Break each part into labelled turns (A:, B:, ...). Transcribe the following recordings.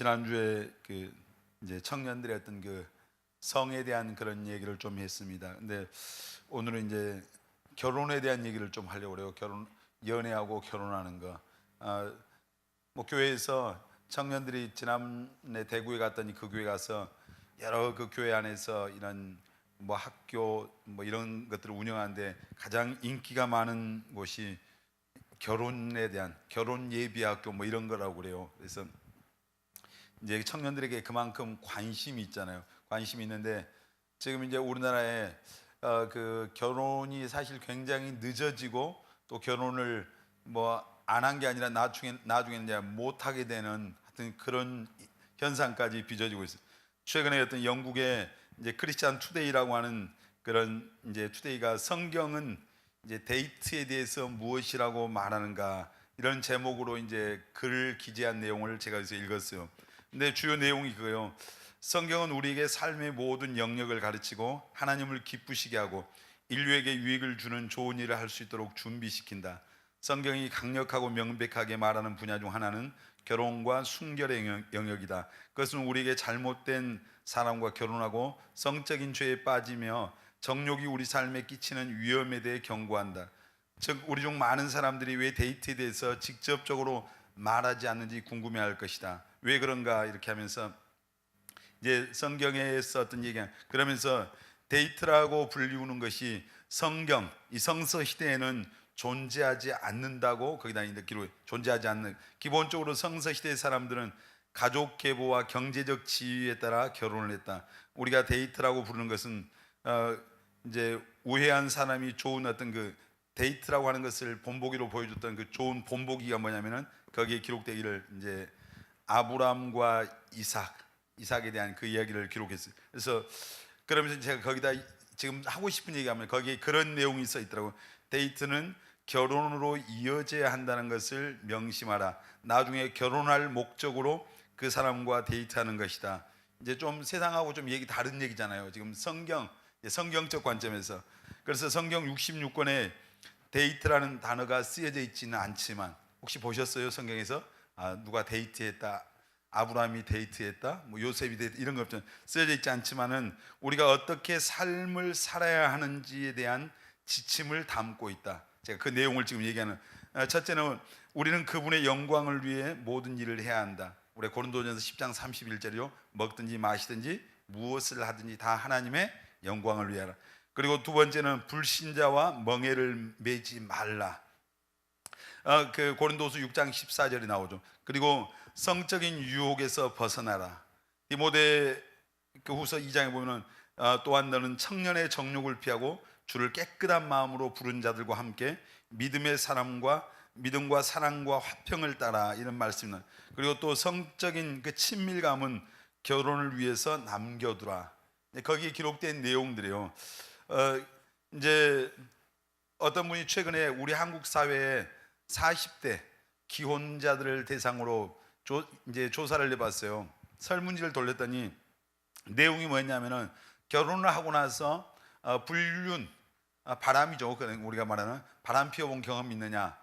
A: 지난주에 이제 청년들의 어떤 성에 대한 그런 얘기를 좀 했습니다. 근데 오늘은 이제 결혼에 대한 얘기를 좀 하려고 그래요. 연애하고 결혼하는 거. 뭐 교회에서 청년들이 지난해 대구에 갔더니 그 교회 가서 여러 그 교회 안에서 이런 뭐 학교 뭐 이런 것들을 운영하는데 가장 인기가 많은 곳이 결혼에 대한 결혼 예비 학교 뭐 이런 거라고 그래요. 그래서 이제 청년들에게 그만큼 관심이 있잖아요. 관심이 있는데 지금 이제 우리나라에 그 결혼이 사실 굉장히 늦어지고 또 결혼을 뭐 안 한 게 아니라 나중에 이제 못 하게 되는 하여튼 그런 현상까지 빚어지고 있어요. 최근에 어떤 영국의 이제 크리스찬 투데이라고 하는 그런 이제 투데이가 성경은 이제 데이트에 대해서 무엇이라고 말하는가 이런 제목으로 이제 글을 기재한 내용을 제가 여기서 읽었어요. 근데 주요 내용이 그거예요. 성경은 우리에게 삶의 모든 영역을 가르치고 하나님을 기쁘시게 하고 인류에게 유익을 주는 좋은 일을 할 수 있도록 준비시킨다. 성경이 강력하고 명백하게 말하는 분야 중 하나는 결혼과 순결의 영역이다. 그것은 우리에게 잘못된 사람과 결혼하고 성적인 죄에 빠지며 정욕이 우리 삶에 끼치는 위험에 대해 경고한다. 즉 우리 중 많은 사람들이 왜 데이트에 대해서 직접적으로 말하지 않는지 궁금해할 것이다. 왜 그런가 이렇게 하면서 이제 성경에 썼던 얘기 그러면서 데이트라고 불리우는 것이 성경 이 성서 시대에는 존재하지 않는다고 거기다 기록 존재하지 않는 기본적으로 성서 시대의 사람들은 가족 계보와 경제적 지위에 따라 결혼을 했다. 우리가 데이트라고 부르는 것은 이제 우회한 사람이 좋은 어떤 그 데이트라고 하는 것을 본보기로 보여줬던 그 좋은 본보기가 뭐냐면은 거기에 기록되기를 이제 아브람과 이삭에 대한 그 이야기를 기록했어요. 그래서 그러면서 제가 거기다 지금 하고 싶은 얘기하면 거기에 그런 내용이 써 있더라고요. 데이트는 결혼으로 이어져야 한다는 것을 명심하라. 나중에 결혼할 목적으로 그 사람과 데이트하는 것이다. 이제 좀 세상하고 좀 얘기 다른 얘기잖아요. 지금 성경적 관점에서. 그래서 성경 66권에 데이트라는 단어가 쓰여져 있지는 않지만 혹시 보셨어요? 성경에서 누가 데이트했다, 아브라함이 데이트했다, 뭐 요셉이 데이트 이런 것 쓰여져 있지 않지만은 우리가 어떻게 삶을 살아야 하는지에 대한 지침을 담고 있다. 제가 그 내용을 지금 얘기하는 첫째는 우리는 그분의 영광을 위해 모든 일을 해야 한다. 우리 고린도전서 10장 31절이요. 먹든지 마시든지 무엇을 하든지 다 하나님의 영광을 위하라. 그리고 두 번째는 불신자와 멍에를 매지 말라. 그 고린도서 6장 14절이 나오죠. 그리고 성적인 유혹에서 벗어나라. 디모데 그 후서 2장에 보면은 또한 너는 청년의 정욕을 피하고 주를 깨끗한 마음으로 부른 자들과 함께 믿음과 사랑과 화평을 따라 이런 말씀은. 그리고 또 성적인 그 친밀감은 결혼을 위해서 남겨두라. 거기에 기록된 내용들이에요. 이제 어떤 분이 최근에 우리 한국 사회에 40대 기혼자들을 대상으로 이제 조사를 해봤어요. 설문지를 돌렸더니 내용이 뭐였냐면은 결혼을 하고 나서 불륜, 바람이죠. 우리가 말하는 바람 피워본 경험이 있느냐.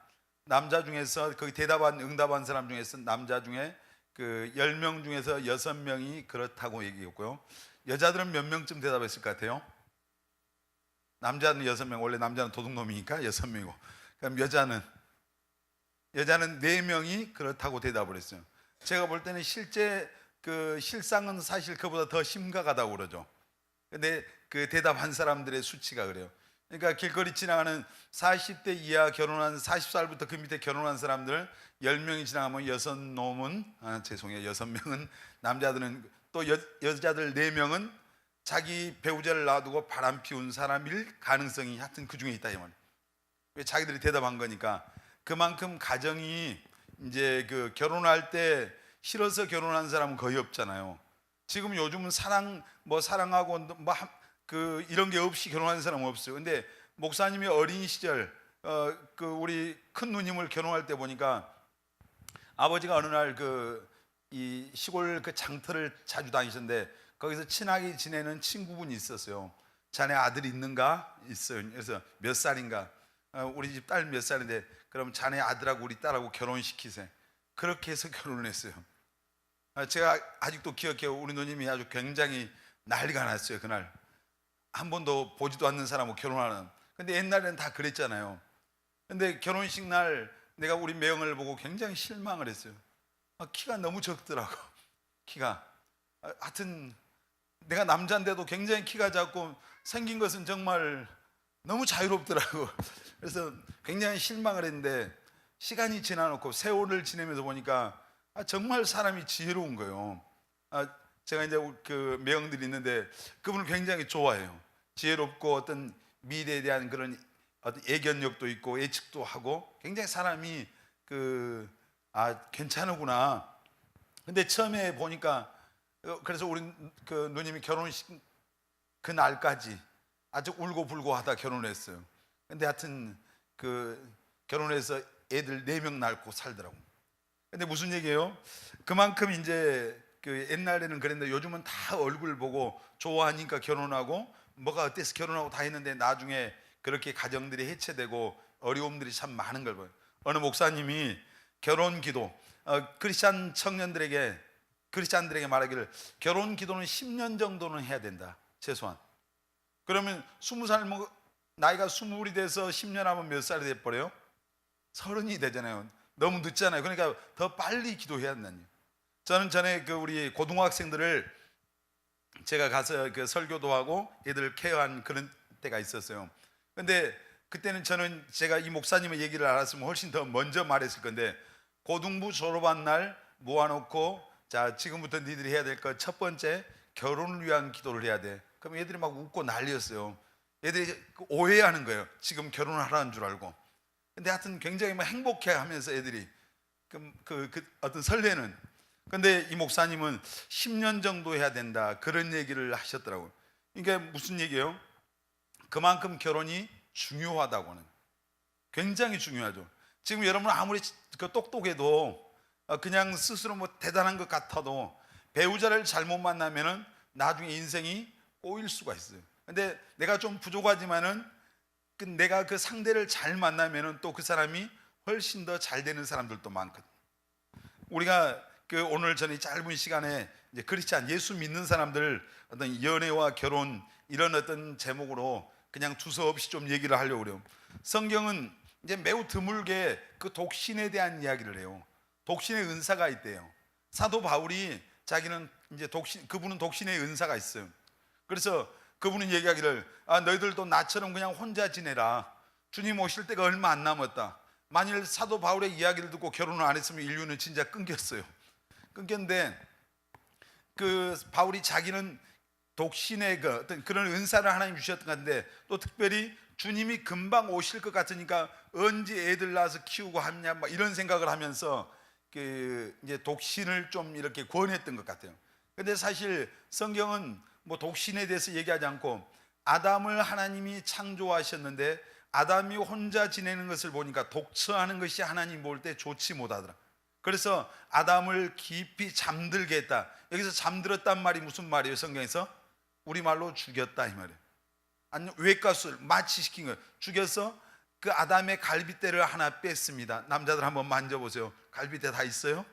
A: 남자 중에서 거기 응답한 사람 중에서 남자 중에 그 10명 중에서 6명이 그렇다고 얘기했고요. 여자들은 몇 명쯤 대답했을 것 같아요? 남자는 6명, 원래 남자는 도둑놈이니까 6명이고, 그럼 여자는 4명이 그렇다고 대답을 했어요. 제가 볼 때는 실제 그 실상은 사실 그보다 더 심각하다고 그러죠. 근데 그 대답한 사람들의 수치가 그래요. 그러니까 길거리 지나가는 40대 이하 결혼한 40살부터 그 밑에 결혼한 사람들 10명이 지나가면 6명은 남자들은 또 여자들 4명은 자기 배우자를 놔두고 바람 피운 사람일 가능성이 하여튼 그 중에 있다 이 말이에요. 왜 자기들이 대답한 거니까. 그만큼 가정이 이제 그 결혼할 때 싫어서 결혼한 사람은 거의 없잖아요. 지금 요즘은 사랑하고 그 이런 게 없이 결혼하는 사람은 없어요. 근데 목사님이 어린 시절 그 우리 큰 누님을 결혼할 때 보니까 아버지가 어느 날 이 시골 그 장터를 자주 다니셨는데 거기서 친하게 지내는 친구분이 있었어요. 자네 아들 있는가? 있어요. 그래서 몇 살인가? 우리 집 딸 몇 살인데 그럼 자네 아들하고 우리 딸하고 결혼시키세요. 그렇게 해서 결혼을 했어요. 제가 아직도 기억해요. 우리 누님이 아주 굉장히 난리가 났어요. 그날 한 번도 보지도 않는 사람하고 결혼하는. 근데 옛날에는 다 그랬잖아요. 근데 결혼식 날 내가 우리 매형을 보고 굉장히 실망을 했어요. 키가 너무 적더라고. 키가 하여튼 내가 남자인데도 굉장히 키가 작고 생긴 것은 정말 너무 자유롭더라고. 그래서 굉장히 실망을 했는데 시간이 지나놓고 세월을 지내면서 보니까 정말 사람이 지혜로운 거예요. 제가 이제 그 매형들이 있는데 그분을 굉장히 좋아해요. 지혜롭고 어떤 미래에 대한 그런 어떤 예견력도 있고 예측도 하고 굉장히 사람이 괜찮으구나. 근데 처음에 보니까 그래서 우리 그 누님이 결혼식 그 날까지 아주 울고불고 하다 결혼했어요. 근데 하여튼 그 결혼해서 애들 4명 낳고 살더라고. 근데 무슨 얘기예요? 그만큼 이제 그 옛날에는 그랬는데 요즘은 다 얼굴 보고 좋아하니까 결혼하고 뭐가 어때서 결혼하고 다 했는데 나중에 그렇게 가정들이 해체되고 어려움들이 참 많은 걸 봐요. 어느 목사님이 결혼 기도 크리스찬들에게 말하기를 결혼 기도는 10년 정도는 해야 된다 최소한. 그러면 20살 나이가 20이 돼서 10년 하면 몇 살이 돼버려요? 30이 되잖아요. 너무 늦잖아요. 그러니까 더 빨리 기도해야 한다니. 저는 전에 그 우리 고등학생들을 제가 가서 그 설교도 하고 애들 케어한 그런 때가 있었어요. 근데 그때는 제가 이 목사님의 얘기를 알았으면 훨씬 더 먼저 말했을 건데 고등부 졸업한 날 모아놓고 자 지금부터 니들이 해야 될 거 첫 번째 결혼을 위한 기도를 해야 돼. 그럼 애들이 막 웃고 난리였어요. 애들이 오해하는 거예요. 지금 결혼을 하라는 줄 알고. 근데 하여튼 굉장히 막 행복해하면서 애들이 그 어떤 설레는. 근데 이 목사님은 10년 정도 해야 된다 그런 얘기를 하셨더라고요. 이게 무슨 얘기예요? 그만큼 결혼이 중요하다고는. 굉장히 중요하죠. 지금 여러분 아무리 똑똑해도 그냥 스스로 뭐 대단한 것 같아도 배우자를 잘못 만나면은 나중에 인생이 꼬일 수가 있어요. 근데 내가 좀 부족하지만은 내가 그 상대를 잘 만나면은 또 그 사람이 훨씬 더 잘 되는 사람들도 많거든. 우리가 오늘 저는 짧은 시간에 이제 크리스찬 예수 믿는 사람들 어떤 연애와 결혼 이런 어떤 제목으로 그냥 두서없이 좀 얘기를 하려고 그래요. 성경은 이제 매우 드물게 그 독신에 대한 이야기를 해요. 독신의 은사가 있대요. 사도 바울이 자기는 이제 그분은 독신의 은사가 있어요. 그래서 그분은 얘기하기를 너희들도 나처럼 그냥 혼자 지내라. 주님 오실 때가 얼마 안 남았다. 만일 사도 바울의 이야기를 듣고 결혼을 안 했으면 인류는 진짜 끊겼어요. 끊겼는데 그 바울이 자기는 독신의 어떤 그런 은사를 하나님 주셨던 것 같은데 또 특별히 주님이 금방 오실 것 같으니까 언제 애들 낳아서 키우고 하냐 막 이런 생각을 하면서 이제 독신을 좀 이렇게 권했던 것 같아요. 근데 사실 성경은 뭐 독신에 대해서 얘기하지 않고 아담을 하나님이 창조하셨는데 아담이 혼자 지내는 것을 보니까 독처하는 것이 하나님 볼 때 좋지 못하더라. 그래서 아담을 깊이 잠들게 했다. 여기서 잠들었단 말이 무슨 말이에요? 성경에서 우리말로 죽였다 이 말이에요. 아니 외과수를 마취시킨 거예요. 죽여서 그 아담의 갈빗대를 하나 뺐습니다. 남자들 한번 만져보세요. 갈빗대 다 있어요?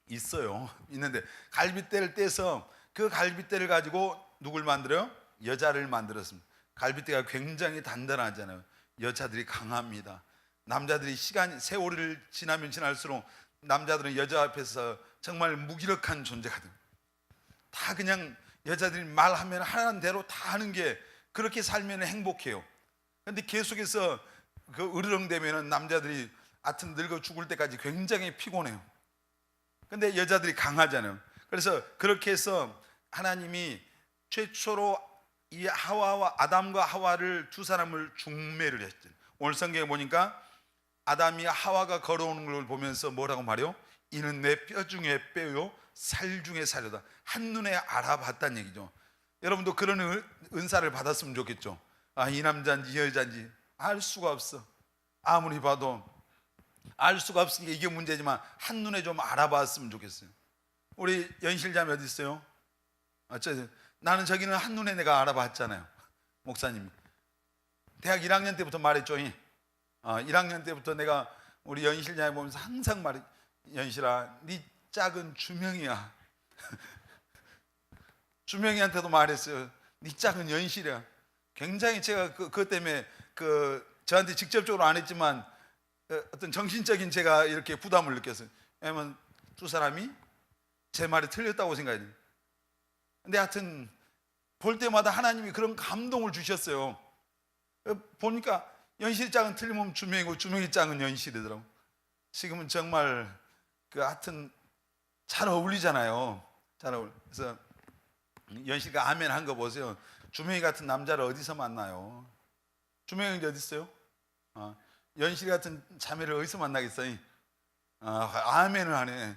A: 있어요. 있는데 갈빗대를 떼서 그 갈빗대를 가지고 누굴 만들어요? 여자를 만들었습니다. 갈빗대가 굉장히 단단하잖아요. 여자들이 강합니다. 남자들이 세월을 지나면 지날수록 남자들은 여자 앞에서 정말 무기력한 존재가 돼요. 다 그냥 여자들이 말하면 하라는 대로 다 하는 게 그렇게 살면 행복해요. 근데 계속해서 그 으르렁대면 남자들이 하여튼 늙어 죽을 때까지 굉장히 피곤해요. 근데 여자들이 강하잖아요. 그래서 그렇게 해서 하나님이 최초로 이 아담과 하와를 두 사람을 중매를 했죠. 오늘 성경에 보니까 아담이 하와가 걸어오는 걸 보면서 뭐라고 말해요? 이는 내 뼈 중에 뼈요 살 중에 살이다. 한눈에 알아봤다는 얘기죠. 여러분도 그런 은사를 받았으면 좋겠죠. 이 남자인지 이 여자인지 알 수가 없어. 아무리 봐도 알 수가 없으니까 이게 문제지만 한눈에 좀 알아봤으면 좋겠어요. 우리 연실자매 어디 있어요? 나는 저기는 한눈에 내가 알아봤잖아요. 목사님 대학 1학년 때부터 말했죠. 1학년 때부터 내가 우리 연실자매 보면서 항상 말해, 연실아 네 짝은 주명이야. 주명이한테도 말했어요. 네 짝은 연실이야. 굉장히 제가 그것 때문에 저한테 직접적으로 안 했지만 어떤 정신적인 제가 이렇게 부담을 느꼈어요. 왜냐면 두 사람이 제 말이 틀렸다고 생각해요. 근데 하여튼 볼 때마다 하나님이 그런 감동을 주셨어요. 보니까 연실 짝은 틀리면 주명이고 주명이 짝은 연실이더라고. 지금은 정말 하여튼 잘 어울리잖아요. 잘 어울. 그래서 연실과 아멘 한 거 보세요. 주명이 같은 남자를 어디서 만나요? 주명이 어디 있어요? 연실 같은 자매를 어디서 만나겠어요? 아멘을 하네.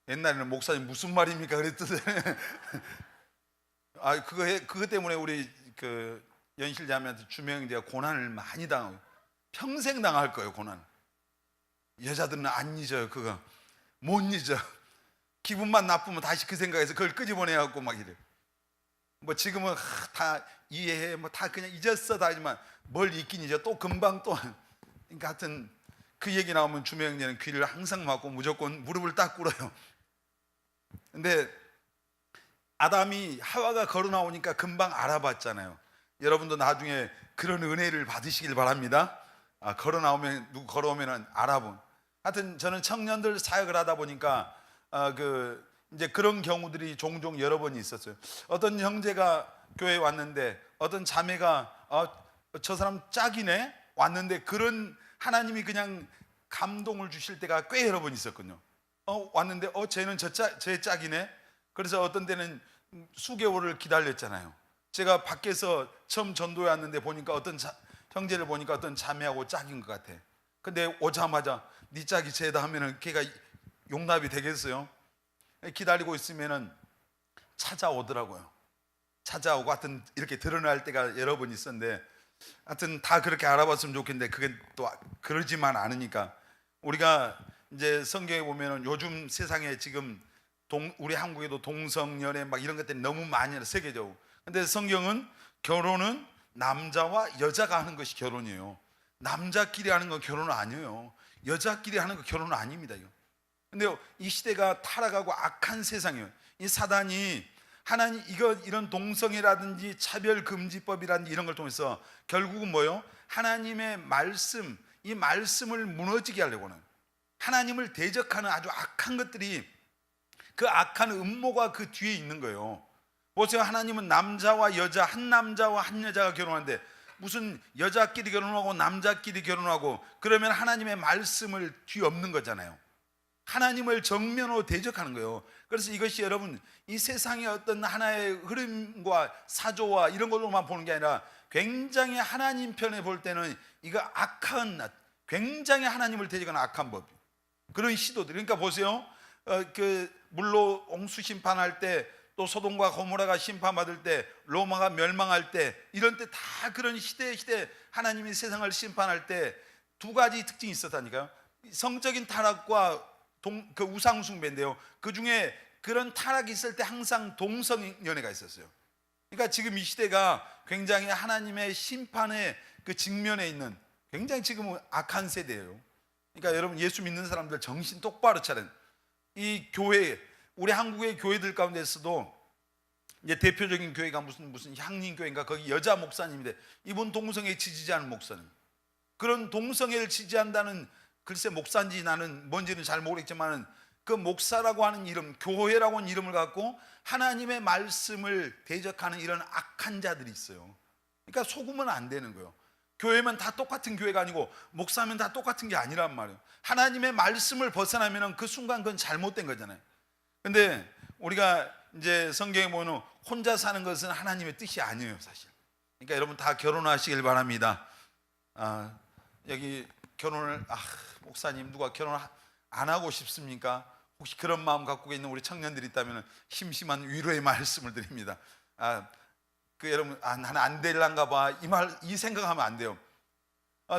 A: 옛날에는 목사님 무슨 말입니까? 그랬던데. 그거 때문에 우리 연실 자매한테 주명이가 고난을 많이 당하고 평생 당할 거예요. 고난. 여자들은 안 잊어요. 그거 못 잊어. 기분만 나쁘면 다시 그 생각에서 그걸 끄집어내갖고 막 이래. 뭐 지금은 다 이해해, 뭐 다 그냥 잊었어 다 하지만 뭘 잊긴 잊어. 또 금방 또. 그러니까 하여튼 그 얘기 나오면 주명이는 귀를 항상 막고 무조건 무릎을 딱 꿇어요. 근데 아담이 하와가 걸어 나오니까 금방 알아봤잖아요. 여러분도 나중에 그런 은혜를 받으시길 바랍니다. 걸어 나오면 누구 걸어오면 알아본. 하여튼 저는 청년들 사역을 하다 보니까 이제 그런 경우들이 종종 여러 번 있었어요. 어떤 형제가 교회에 왔는데 어떤 자매가 저 사람 짝이네 왔는데 그런 하나님이 그냥 감동을 주실 때가 꽤 여러 번 있었거든요. 왔는데 쟤는 제 짝이네. 그래서 어떤 때는 수개월을 기다렸잖아요. 제가 밖에서 처음 전도에 왔는데 보니까 어떤 형제를 보니까 어떤 자매하고 짝인 것 같아. 근데 오자마자 네 짝이 쟤다 하면은 걔가 용납이 되겠어요? 기다리고 있으면은 찾아오더라고요. 찾아오고 하여튼 이렇게 드러날 때가 여러 번 있었는데 하여튼 다 그렇게 알아봤으면 좋겠는데 그게 또 그러지만 않으니까 우리가 이제 성경에 보면은 요즘 세상에 지금 우리 한국에도 동성연애 막 이런 것들이 너무 많이 세계적으로. 근데 성경은 결혼은 남자와 여자가 하는 것이 결혼이에요. 남자끼리 하는 건 결혼은 아니에요. 여자끼리 하는 건 결혼은 아닙니다. 이거. 근데 이 시대가 타락하고 악한 세상이에요. 이 사단이 하나님 이런 동성애라든지 차별금지법이라든지 이런 걸 통해서 결국은 뭐예요? 하나님의 말씀, 이 말씀을 무너지게 하려고는 하나님을 대적하는 아주 악한 것들이 그 악한 음모가 그 뒤에 있는 거예요. 보세요. 하나님은 남자와 여자, 한 남자와 한 여자가 결혼하는데 무슨 여자끼리 결혼하고 남자끼리 결혼하고 그러면 하나님의 말씀을 뒤엎는 거잖아요. 하나님을 정면으로 대적하는 거예요. 그래서 이것이 여러분 이 세상의 어떤 하나의 흐름과 사조와 이런 걸로만 보는 게 아니라 굉장히 하나님 편에 볼 때는 이거 악한, 굉장히 하나님을 대적하는 악한 법, 그런 시도들. 그러니까 보세요. 물로 홍수 심판할 때, 또 소돔과 고모라가 심판받을 때, 로마가 멸망할 때, 이런 때 다 그런 시대 하나님이 세상을 심판할 때 두 가지 특징이 있었다니까요. 성적인 타락과 우상 숭배인데요. 그 중에 그런 타락이 있을 때 항상 동성연애가 있었어요. 그러니까 지금 이 시대가 굉장히 하나님의 심판의 그 직면에 있는 굉장히 지금은 악한 세대예요. 그러니까 여러분 예수 믿는 사람들 정신 똑바로 차려. 이 교회, 우리 한국의 교회들 가운데서도 이제 대표적인 교회가 무슨 향림교회인가, 거기 여자 목사님인데 이분 동성애 지지하는 목사님. 그런 동성애를 지지한다는, 글쎄 목사인지 나는 뭔지는 잘 모르겠지만 그 목사라고 하는 이름, 교회라고 하는 이름을 갖고 하나님의 말씀을 대적하는 이런 악한 자들이 있어요. 그러니까 속으면 안 되는 거예요. 교회면 다 똑같은 교회가 아니고 목사면 다 똑같은 게 아니란 말이에요. 하나님의 말씀을 벗어나면 그 순간 그건 잘못된 거잖아요. 근데 우리가 이제 성경에 보면 혼자 사는 것은 하나님의 뜻이 아니에요, 사실. 그러니까 여러분 다 결혼하시길 바랍니다. 여기 결혼을 목사님 누가 결혼 안 하고 싶습니까? 혹시 그런 마음 갖고 있는 우리 청년들이 있다면 심심한 위로의 말씀을 드립니다. 여러분 나는 안 될란가 봐, 이 생각하면 안 돼요.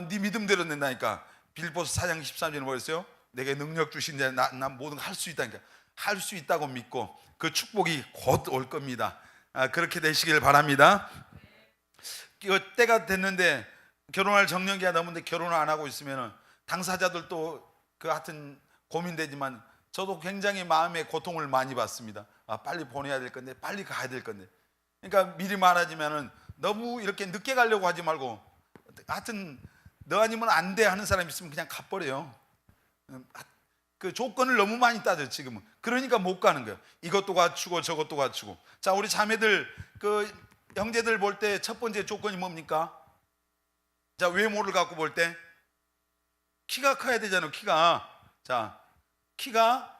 A: 네 믿음대로 된다니까. 빌보스 4장 13절에 뭐였어요? 내게 능력 주신 자 난 모든 걸 할 수 있다니까. 할 수 있다고 믿고 그 축복이 곧 올 겁니다. 그렇게 되시길 바랍니다. 때가 됐는데 결혼할 정년기가 넘었는데 결혼을 안 하고 있으면 당사자들도 하여튼 고민되지만 저도 굉장히 마음의 고통을 많이 받습니다. 빨리 보내야 될 건데, 빨리 가야 될 건데. 그러니까 미리 말하자면은 너무 이렇게 늦게 가려고 하지 말고, 하여튼 너 아니면 안 돼 하는 사람 있으면 그냥 가버려요. 그 조건을 너무 많이 따져 지금은. 그러니까 못 가는 거예요. 이것도 갖추고 저것도 갖추고. 자, 우리 자매들, 그 형제들 볼 때 첫 번째 조건이 뭡니까? 자, 외모를 갖고 볼 때 키가 커야 되잖아요. 키가. 자, 키가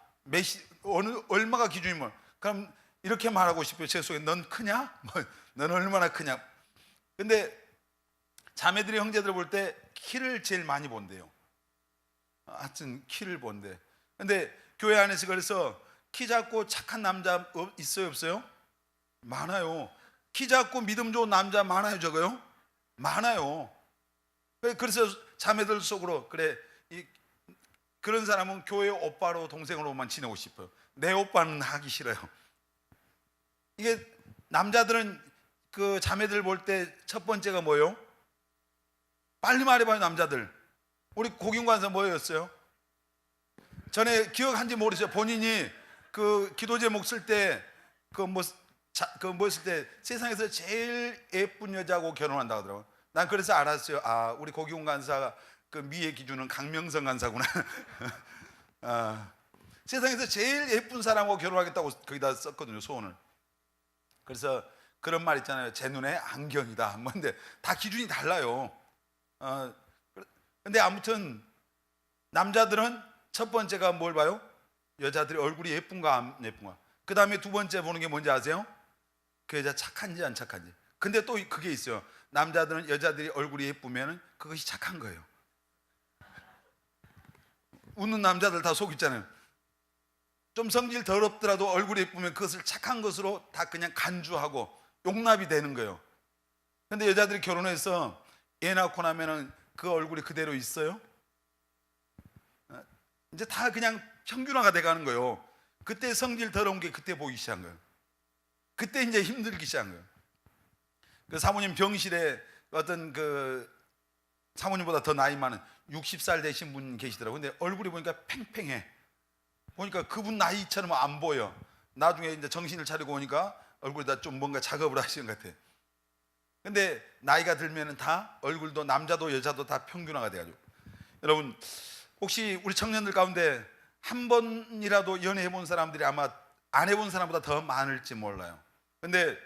A: 얼마가 기준이면, 그럼 이렇게 말하고 싶어요. 제 속에 넌 크냐? 넌 얼마나 크냐? 근데 자매들이 형제들 볼 때 키를 제일 많이 본대요. 하여튼 키를 본대. 근데 교회 안에서 그래서 키 작고 착한 남자 있어요, 없어요? 많아요. 키 작고 믿음 좋은 남자 많아요, 적어요? 많아요. 그래서 자매들 속으로, 그래, 그런 사람은 교회 오빠로 동생으로만 지내고 싶어요. 내 오빠는 하기 싫어요. 이게 남자들은 그 자매들 볼 때 첫 번째가 뭐예요? 빨리 말해봐요. 남자들, 우리 고균관사 뭐였어요? 전에 기억한지 모르겠어요. 본인이 그 기도 제목 쓸 때 뭐 쓸 때 세상에서 제일 예쁜 여자하고 결혼한다고 하더라고요. 난 그래서 알았어요. 우리 고균관사가 그 미의 기준은 강명성 간사구나. 세상에서 제일 예쁜 사람하고 결혼하겠다고 거기다 썼거든요, 소원을. 그래서 그런 말 있잖아요. 제 눈에 안경이다. 뭔데 다 기준이 달라요. 근데 아무튼 남자들은 첫 번째가 뭘 봐요? 여자들이 얼굴이 예쁜가 안 예쁜가. 그 다음에 두 번째 보는 게 뭔지 아세요? 그 여자 착한지 안 착한지. 근데 또 그게 있어요. 남자들은 여자들이 얼굴이 예쁘면 그것이 착한 거예요. 웃는 남자들 다 속 있잖아요. 좀 성질 더럽더라도 얼굴이 예쁘면 그것을 착한 것으로 다 그냥 간주하고 용납이 되는 거예요. 근데 여자들이 결혼해서 애 낳고 나면은 그 얼굴이 그대로 있어요? 이제 다 그냥 평균화가 돼 가는 거예요. 그때 성질 더러운 게 그때 보이기 시작한 거예요. 그때 이제 힘들기 시작한 거예요. 그 사모님 병실에 어떤 그 사모님보다 더 나이 많은 60살 되신 분 계시더라고요. 근데 얼굴이 보니까 팽팽해. 보니까 그분 나이처럼 안 보여. 나중에 이제 정신을 차리고 오니까 얼굴에다 좀 뭔가 작업을 하시는 것 같아. 근데 나이가 들면은 다 얼굴도 남자도 여자도 다 평균화가 돼가지고. 여러분, 혹시 우리 청년들 가운데 한 번이라도 연애해 본 사람들이 아마 안 해본 사람보다 더 많을지 몰라요. 근데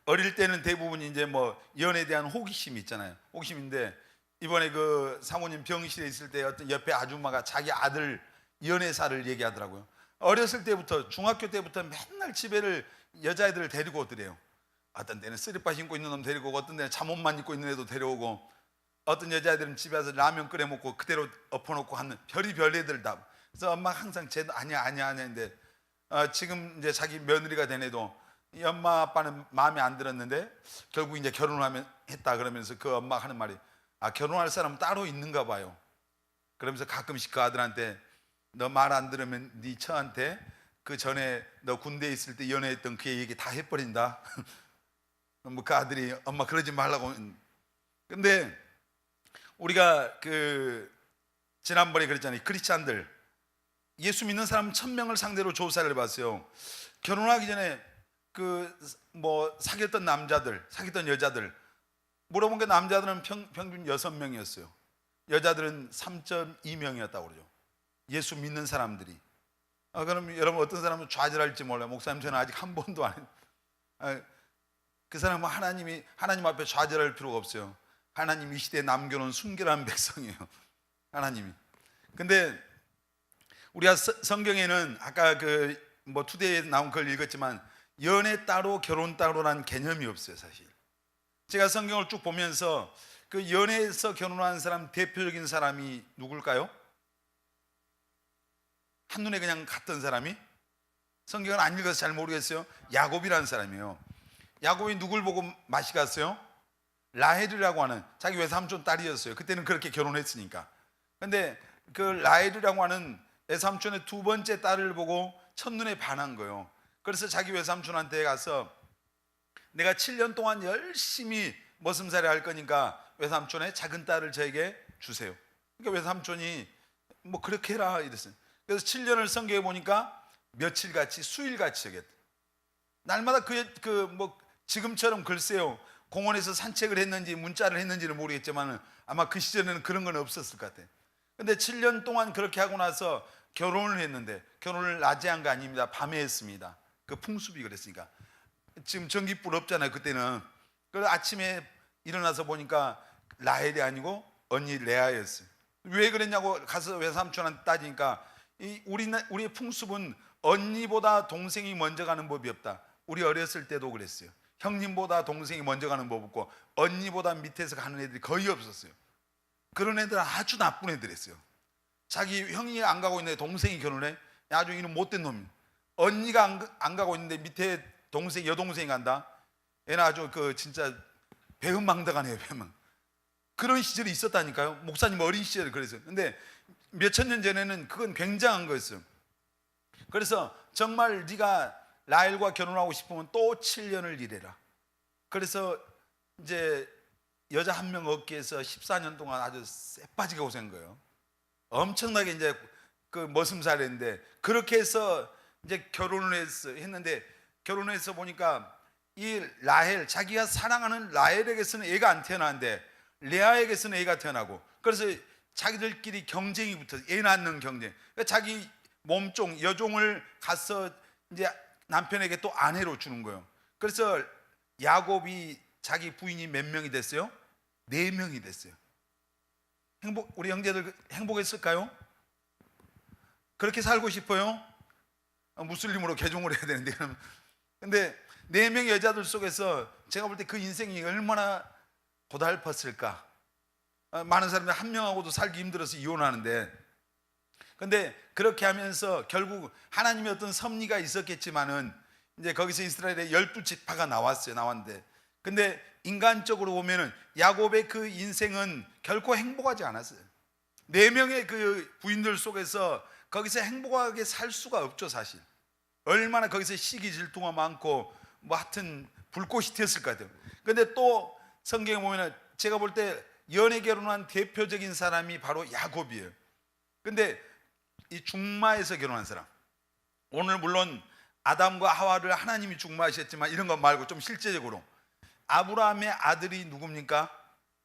A: 어릴 때는 대부분이 이제 뭐 연애에 대한 호기심이 있잖아요. 호기심인데 이번에 그 사모님 병실에 있을 때 어떤 옆에 아줌마가 자기 아들 연애사를 얘기하더라고요. 어렸을 때부터, 중학교 때부터 맨날 집에를 여자애들을 데리고 오더래요. 어떤 데는 쓰리빠 신고 있는 놈 데리고 오고, 어떤 데는 잠옷만 입고 있는 애도 데려오고, 어떤 여자애들은 집에 와서 라면 끓여 먹고 그대로 엎어놓고 하는 별의별 애들 다. 그래서 엄마가 항상 쟤도 아니야 했는데 지금 이제 자기 며느리가 된 애도 이 엄마 아빠는 마음에 안 들었는데 결국 이제 결혼을 했다 그러면서 그 엄마가 하는 말이, 결혼할 사람은 따로 있는가 봐요. 그러면서 가끔씩 그 아들한테, 너 말 안 들으면 네 처한테 그 전에 너 군대에 있을 때 연애했던 그 얘기 다 해버린다. 뭐 그 아들이, 엄마 그러지 말라고. 근데 우리가 그 지난번에 그랬잖아요. 크리스찬들, 예수 믿는 사람 1000명을 상대로 조사를 해봤어요. 결혼하기 전에 그 뭐 사귀었던 남자들, 사귀었던 여자들 물어본 게, 남자들은 평균 6명이었어요. 여자들은 3.2명이었다고 그러죠. 예수 믿는 사람들이. 그럼 여러분, 어떤 사람은 좌절할지 몰라요. 목사님, 저는 아직 한 번도 안 했. 그 사람은 하나님 앞에 좌절할 필요가 없어요. 하나님 이 시대에 남겨놓은 순결한 백성이에요. 하나님이. 근데 우리가 성경에는 아까 그 뭐 투데이에 나온 걸 읽었지만 연애 따로 결혼 따로라는 개념이 없어요, 사실. 제가 성경을 쭉 보면서 그 연애에서 결혼한 사람 대표적인 사람이 누굴까요? 한눈에 그냥 갔던 사람이, 성경을 안 읽어서 잘 모르겠어요. 야곱이라는 사람이에요. 야곱이 누굴 보고 맛이 갔어요? 라헬이라고 하는 자기 외삼촌 딸이었어요. 그때는 그렇게 결혼했으니까. 근데 그 라헬이라고 하는 외삼촌의 두 번째 딸을 보고 첫눈에 반한 거예요. 그래서 자기 외삼촌한테 가서, 내가 7년 동안 열심히 머슴살이 할 거니까 외삼촌의 작은 딸을 저에게 주세요. 그러니까 외삼촌이 뭐 그렇게 해라 이랬어요. 그래서 7년을 성경에 보니까 며칠같이 수일같이 여겼다. 날마다 뭐 지금처럼 글쎄요 공원에서 산책을 했는지 문자를 했는지는 모르겠지만 아마 그 시절에는 그런 건 없었을 것 같아요. 근데 7년 동안 그렇게 하고 나서 결혼을 했는데, 결혼을 낮에 한 거 아닙니다. 밤에 했습니다. 그 풍습이 그랬으니까. 지금 전기불 없잖아요 그때는. 그래서 아침에 일어나서 보니까 라헬이 아니고 언니 레아였어요. 왜 그랬냐고 가서 외삼촌한테 따지니까 우리의 풍습은 언니보다 동생이 먼저 가는 법이 없다. 우리 어렸을 때도 그랬어요. 형님보다 동생이 먼저 가는 법 없고 언니보다 밑에서 가는 애들이 거의 없었어요. 그런 애들은 아주 나쁜 애들이었어요. 자기 형이 안 가고 있는데 동생이 결혼해? 아주 이는 못된 놈이에요. 언니가 안 가고 있는데 밑에 여동생이 간다? 얘는 아주 진짜 배은망덕하네요. 배은망. 그런 시절이 있었다니까요. 목사님 어린 시절에 그랬어요. 근데 몇천 년 전에는 그건 굉장한 거였어요. 그래서 정말 네가 라헬과 결혼하고 싶으면 또 7년을 일해라. 그래서 이제 여자 한 명 얻기 위해서 14년 동안 아주 쎄빠지게 고생한 거예요. 엄청나게 이제 머슴살이 했는데, 그렇게 해서 이제 결혼을 했는데, 결혼해서 보니까 이 라헬, 자기가 사랑하는 라헬에게서는 애가 안 태어나는데 레아에게서는 애가 태어나고, 그래서 자기들끼리 경쟁이 붙어서 애 낳는 경쟁. 그러니까 자기 몸종 여종을 가서 이제 남편에게 또 아내로 주는 거예요. 그래서 야곱이 자기 부인이 몇 명이 됐어요? 4명이 됐어요. 우리 형제들 행복했을까요? 그렇게 살고 싶어요? 무슬림으로 개종을 해야 되는데. 근데 4명의 여자들 속에서 제가 볼 때 그 인생이 얼마나 고달팠을까. 많은 사람들이 한 명하고도 살기 힘들어서 이혼하는데, 근데 그렇게 하면서 결국 하나님의 어떤 섭리가 있었겠지만은 이제 거기서 이스라엘의 12지파가 나왔는데, 근데 인간적으로 보면은 야곱의 그 인생은 결코 행복하지 않았어요. 4명의 그 부인들 속에서 거기서 행복하게 살 수가 없죠. 사실 얼마나 거기서 시기 질투가 많고 뭐 하여튼 불꽃이 튀었을 것 같아요. 근데 또 성경에 보면은 제가 볼 때 연애 결혼한 대표적인 사람이 바로 야곱이에요. 근데 이 중마에서 결혼한 사람, 오늘 물론 아담과 하와를 하나님이 중마하셨지만 이런 것 말고 좀 실제적으로 아브라함의 아들이 누굽니까?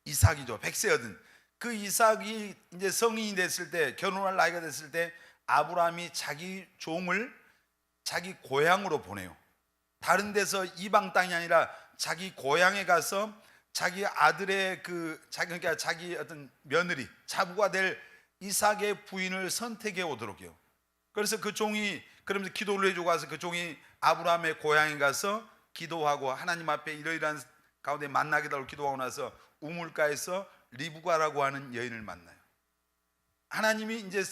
A: 이삭이죠. 100세 얻은 그 이삭이 이제 성인이 됐을 때, 결혼할 나이가 됐을 때 아브라함이 자기 종을 자기 고향으로 보내요. 다른 데서 이방 땅이 아니라 자기 고향에 가서 자기 아들의 그러니까 자기 어떤 며느리, 자부가 될 이삭의 부인을 선택해 오도록 해요. 그래서 그 종이 그러면서 기도를 해주고 와서 그 종이 아브라함의 고향에 가서 기도하고 하나님 앞에 이러이러한 가운데 만나게 달라고 기도하고 나서 우물가에서 리브가라고 하는 여인을 만나요. 하나님이 이제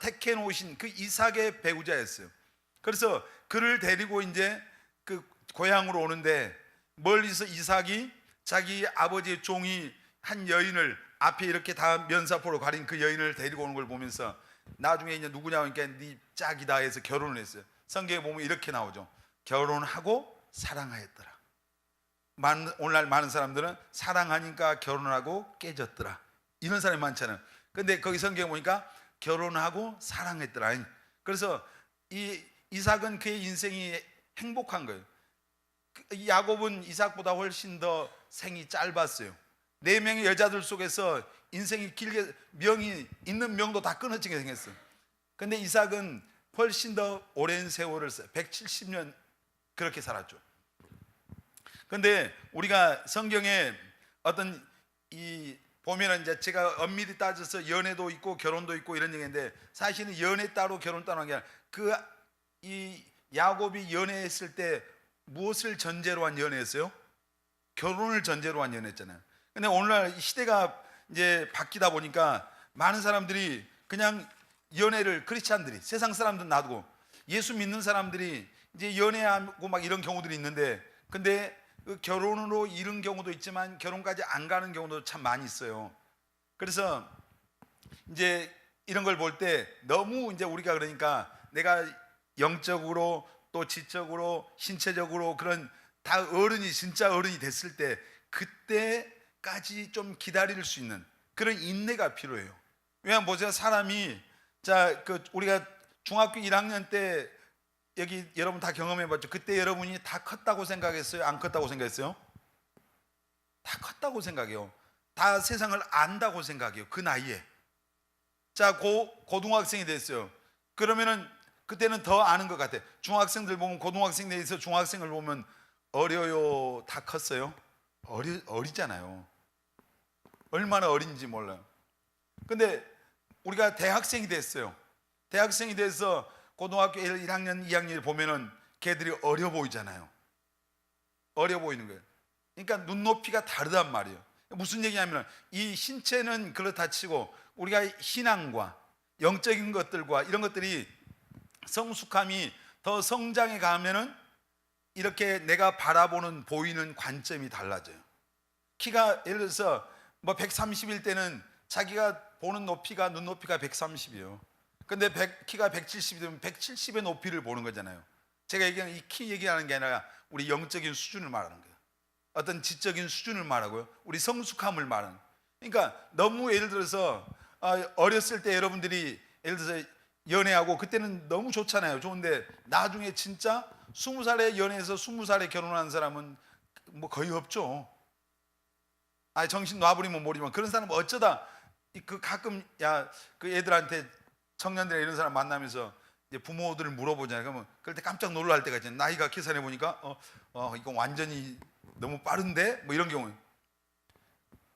A: 택해 놓으신 그 이삭의 배우자였어요. 그래서 그를 데리고 이제 그 고향으로 오는데, 멀리서 이삭이 자기 아버지의 종이 한 여인을 앞에 이렇게 다 면사포로 가린 그 여인을 데리고 오는 걸 보면서 나중에 이제 누구냐 하니까 네 짝이다 해서 결혼을 했어요. 성경에 보면 이렇게 나오죠. 결혼하고 사랑하였더라. 오늘날 많은 사람들은 사랑하니까 결혼하고 깨졌더라, 이런 사람이 많잖아요. 근데 거기 성경에 보니까 결혼하고 사랑했더라. 그래서 이 이삭은 그의 인생이 행복한 거예요. 야곱은 이삭보다 훨씬 더 생이 짧았어요. 4명의 여자들 속에서 인생이 길게, 명이 있는 명도 다 끊어지게 생겼어요. 근데 이삭은 훨씬 더 오랜 세월을 써요. 170년 그렇게 살았죠. 근데 우리가 성경에 어떤 보면은 이제 제가 엄밀히 따져서 연애도 있고 결혼도 있고 이런 얘기인데, 사실은 연애 따로 결혼 따로 한 게 아니라 이 야곱이 연애했을 때 무엇을 전제로 한 연애였어요? 결혼을 전제로 한 연애였잖아요. 근데 오늘날 시대가 이제 바뀌다 보니까 많은 사람들이 그냥 연애를, 크리스찬들이, 세상 사람들 놔두고 예수 믿는 사람들이 이제 연애하고 막 이런 경우들이 있는데, 근데 그 결혼으로 이룬 경우도 있지만 결혼까지 안 가는 경우도 참 많이 있어요. 그래서 이제 이런 걸 볼 때 너무 이제 우리가 그러니까 내가 영적으로 또 지적으로 신체적으로 그런 다 어른이, 진짜 어른이 됐을 때 그때까지 좀 기다릴 수 있는 그런 인내가 필요해요. 왜냐하면 보세요, 사람이 자, 그 우리가 중학교 1학년 때 여기 여러분 다 경험해봤죠. 그때 여러분이 다 컸다고 생각했어요? 안 컸다고 생각했어요? 다 컸다고 생각해요. 다 세상을 안다고 생각해요. 그 나이에. 자, 고등학생이 됐어요. 그러면은 그때는 더 아는 것 같아. 중학생들 보면 고등학생 돼서 중학생을 보면 어려요? 다 컸어요? 어리잖아요. 얼마나 어린지 몰라요. 근데 우리가 대학생이 됐어요. 대학생이 돼서 고등학교 1학년, 2학년을 보면은 걔들이 어려 보이잖아요. 어려 보이는 거예요. 그러니까 눈높이가 다르단 말이에요. 무슨 얘기냐면 이 신체는 그렇다 치고 우리가 신앙과 영적인 것들과 이런 것들이 성숙함이 더 성장해 가면은 이렇게 내가 바라보는 보이는 관점이 달라져요. 키가 예를 들어서 뭐 130일 때는 자기가 보는 높이가 눈높이가 130이에요. 근데 키가 170이 되면 170의 높이를 보는 거잖아요. 제가 얘기하는 이 키 얘기하는 게 아니라 우리 영적인 수준을 말하는 거예요. 어떤 지적인 수준을 말하고요. 우리 성숙함을 말하는 거예요. 그러니까 너무 예를 들어서 어렸을 때 여러분들이 예를 들어서 연애하고 그때는 너무 좋잖아요. 좋은데 나중에 진짜 20살에 연애해서 20살에 결혼한 사람은 뭐 거의 없죠. 정신 놔버리면 모르지만 그런 사람은 어쩌다 그 가끔 그 애들한테 청년들 이런 사람 만나면서 이제 부모들을 물어보잖아요. 그러면 그럴 때 깜짝 놀랄 때가 있잖아요. 나이가 계산해 보니까 이건 완전히 너무 빠른데 뭐 이런 경우.